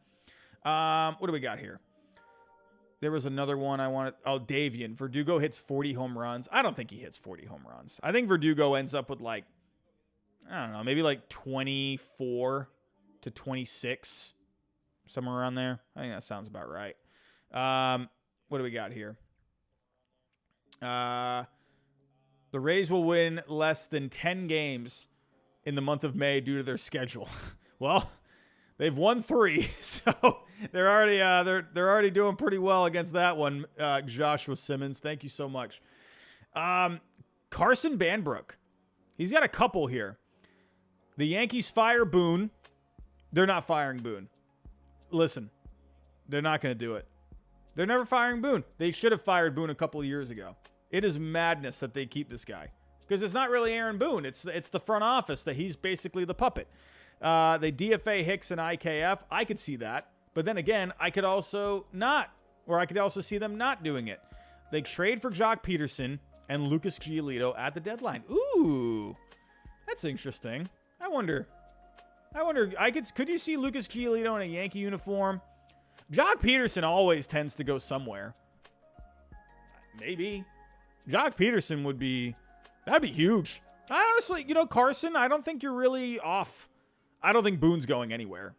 What do we got here? There was another one I wanted. Oh, Davian. Verdugo hits 40 home runs. I don't think he hits 40 home runs. I think Verdugo ends up with like, I don't know, maybe like 24 to 26, somewhere around there. I think that sounds about right. What do we got here? The Rays will win less than 10 games in the month of May due to their schedule. Well, they've won 3, so they're already doing pretty well against that one. Joshua Simmons, thank you so much. Carson Banbrook, he's got a couple here. The Yankees fire Boone. They're not firing Boone. Listen, they're not going to do it. They're never firing Boone. They should have fired Boone a couple of years ago. It is madness that they keep this guy, because it's not really Aaron Boone. It's the front office that he's basically the puppet. They DFA Hicks and IKF. I could see that. But then again, I could also see them not doing it. They trade for Jock Peterson and Lucas Giolito at the deadline. Ooh, that's interesting. I wonder, could you see Lucas Giolito in a Yankee uniform? Jock Peterson always tends to go somewhere. maybe. Jock Peterson that'd be huge. I honestly, Carson, I don't think you're really off. I don't think Boone's going anywhere.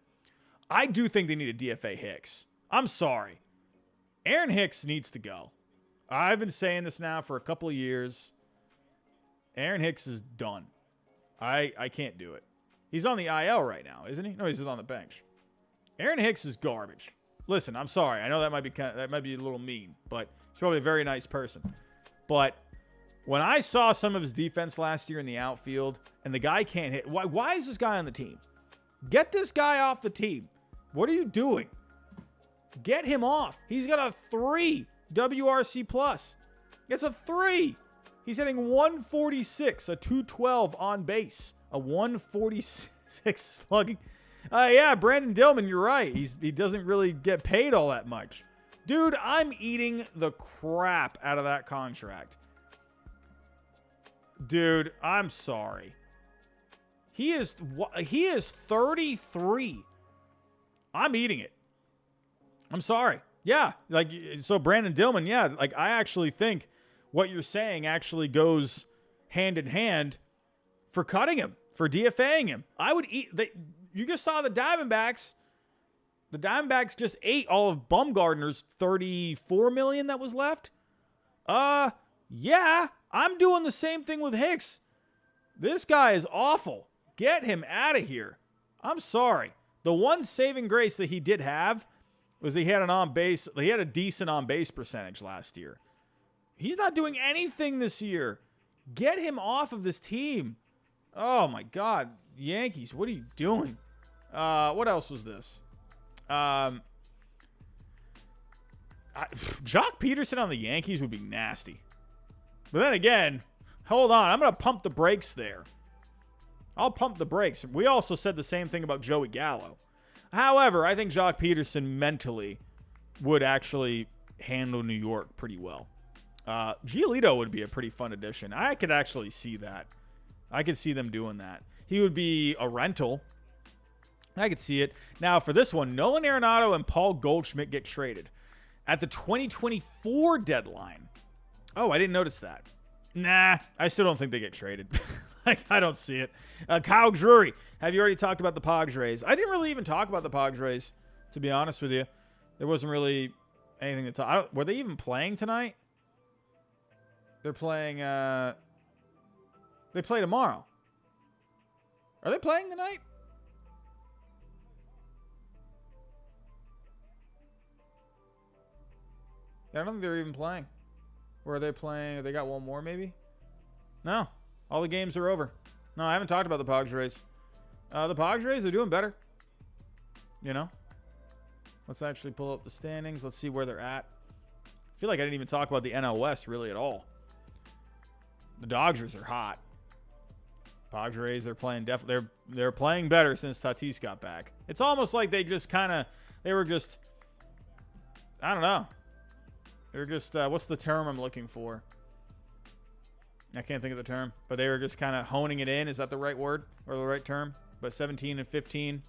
I do think they need a DFA Hicks. I'm sorry. Aaron Hicks needs to go. I've been saying this now for a couple of years. Aaron Hicks is done. I can't do it. He's on the IL right now, isn't he? No, he's just on the bench. Aaron Hicks is garbage. Listen, I'm sorry. I know that might be a little mean, but he's probably a very nice person. But when I saw some of his defense last year in the outfield, and the guy can't hit, why is this guy on the team? Get this guy off the team. What are you doing? Get him off. He's got a 3 WRC plus. It's a 3. He's hitting 146, a 212 on base, a 146 slugging. Yeah, Brandon Dillman, you're right. He doesn't really get paid all that much. Dude, I'm eating the crap out of that contract. Dude, I'm sorry. He is 33. I'm eating it. I'm sorry. Yeah, so Brandon Dillman, yeah, I actually think what you're saying actually goes hand in hand for cutting him, for DFAing him. I would eat. You just saw the Diamondbacks. The Diamondbacks just ate all of Bumgarner's $34 million that was left. Yeah, I'm doing the same thing with Hicks. This guy is awful. Get him out of here. I'm sorry. The one saving grace that he did have was he had a decent on-base percentage last year. He's not doing anything this year. Get him off of this team. Oh, my God. Yankees, what are you doing? What else was this? Jock Peterson on the Yankees would be nasty. But then again, hold on. I'm going to pump the brakes there. I'll pump the brakes. We also said the same thing about Joey Gallo. However, I think Jock Peterson mentally would actually handle New York pretty well. Giolito would be a pretty fun addition. I could actually see that. I could see them doing that. He would be a rental. I could see it. Now, for this one, Nolan Arenado and Paul Goldschmidt get traded at the 2024 deadline. Oh, I didn't notice that. Nah, I still don't think they get traded. I don't see it. Kyle Drury, have you already talked about the Padres? I didn't really even talk about the Padres, to be honest with you. There wasn't really anything to talk. Were they even playing tonight? They're playing. They play tomorrow. Are they playing tonight? I don't think they're even playing. Or are they playing? They got one more, maybe? No. All the games are over. No, I haven't talked about the Padres. The Padres are doing better. Let's actually pull up the standings. Let's see where they're at. I feel like I didn't even talk about the NL West really at all. The Dodgers are hot. Padres, they're playing they're playing better since Tatis got back. It's almost like they were just I don't know. They're just what's the term I'm looking for? I can't think of the term, but they were just kind of honing it in. Is that the right word or the right term? But 17 and 15,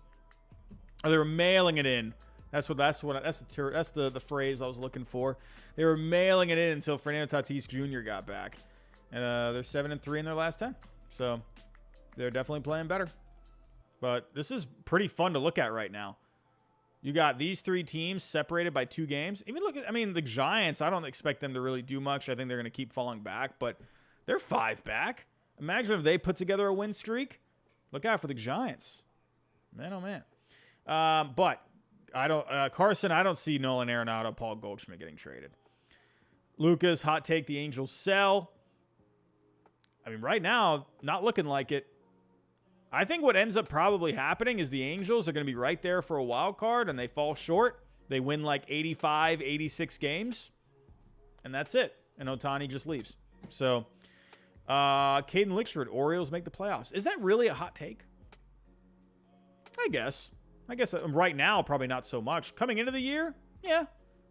or they were mailing it in. That's the phrase I was looking for. They were mailing it in until Fernando Tatis Jr. got back, and they're 7-3 in their last 10. So they're definitely playing better. But this is pretty fun to look at right now. You got these three teams separated by 2 games. Even the Giants, I don't expect them to really do much. I think they're going to keep falling back, but they're 5 back. Imagine if they put together a win streak. Look out for the Giants. Man, oh man. But Carson, I don't see Nolan Arenado, Paul Goldschmidt getting traded. Lucas, hot take, the Angels sell. Right now, not looking like it. I think what ends up probably happening is the Angels are going to be right there for a wild card, and they fall short. They win 85, 86 games, and that's it. And Ohtani just leaves. So, Caden Lickford, Orioles make the playoffs. Is that really a hot take? I guess right now, probably not so much. Coming into the year, yeah,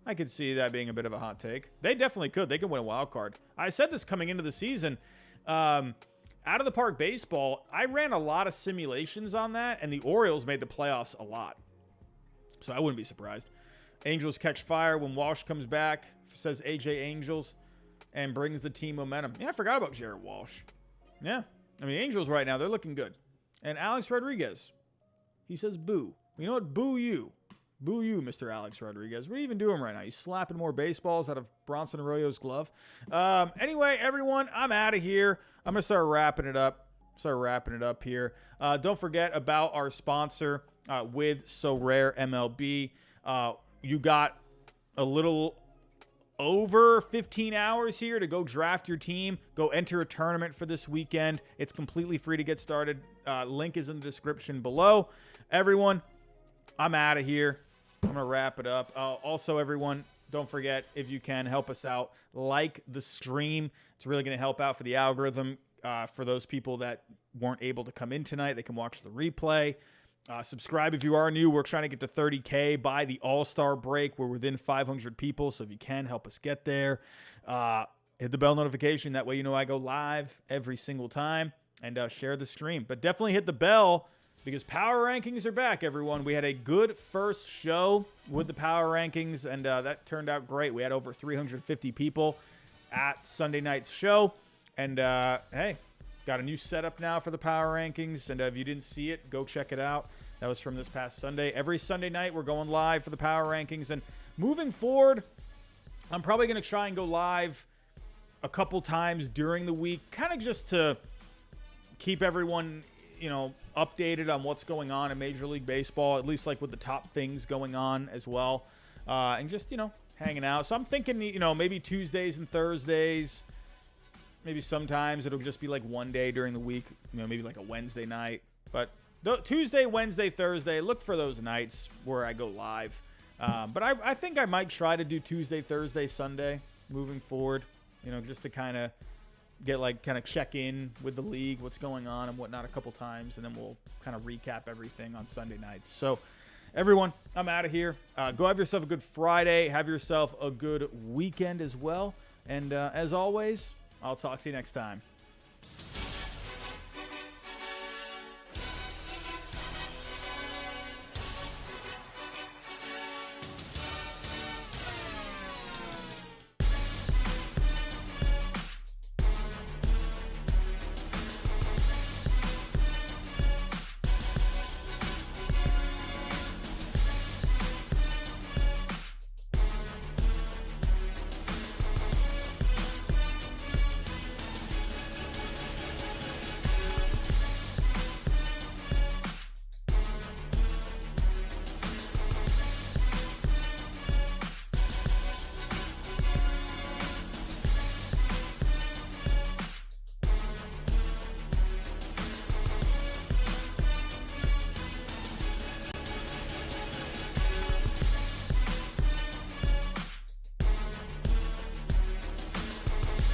I could see that being a bit of a hot take. They definitely could. They could win a wild card. I said this coming into the season. Out of the park baseball, I ran a lot of simulations on that, and the Orioles made the playoffs a lot. So I wouldn't be surprised. Angels catch fire when Walsh comes back, says AJ Angels. and brings the team momentum. Yeah, I forgot about Jared Walsh. Yeah. I mean, Angels right now, they're looking good. And Alex Rodriguez, he says boo. You know what? Boo you. Boo you, Mr. Alex Rodriguez. What are you even doing right now? You slapping more baseballs out of Bronson Arroyo's glove? Anyway, everyone, I'm out of here. I'm going to start wrapping it up here. Don't forget about our sponsor with Rare MLB. You got a little over 15 hours here to go draft your team. Go enter a tournament for this weekend. It's completely free to get started. Link is in the description below. Everyone, I'm out of here. I'm going to wrap it up. Also, everyone, don't forget, if you can, help us out. Like the stream. It's really going to help out for the algorithm. For those people that weren't able to come in tonight, they can watch the replay. Subscribe if you are new. We're trying to get to 30K by the All-Star break. We're within 500 people, so if you can, help us get there. Hit the bell notification. That way you know I go live every single time. And share the stream. But definitely hit the bell because Power Rankings are back, everyone. We had a good first show with the Power Rankings, and that turned out great. We had over 350 people at Sunday night's show. And, hey, got a new setup now for the Power Rankings. And if you didn't see it, go check it out. That was from this past Sunday. Every Sunday night, we're going live for the Power Rankings. And moving forward, I'm probably going to try and go live a couple times during the week, kind of just to keep everyone, updated on what's going on in Major League Baseball, at least like with the top things going on as well. And just, hanging out. So I'm thinking, maybe Tuesdays and Thursdays. Maybe sometimes it'll just be like one day during the week, maybe like a Wednesday night. But Tuesday, Wednesday, Thursday, look for those nights where I go live. But I think I might try to do Tuesday, Thursday, Sunday moving forward, just to kind of check in with the league, what's going on and whatnot a couple times. And then we'll kind of recap everything on Sunday nights. So everyone, I'm out of here. Go have yourself a good Friday. Have yourself a good weekend as well. And as always, I'll talk to you next time.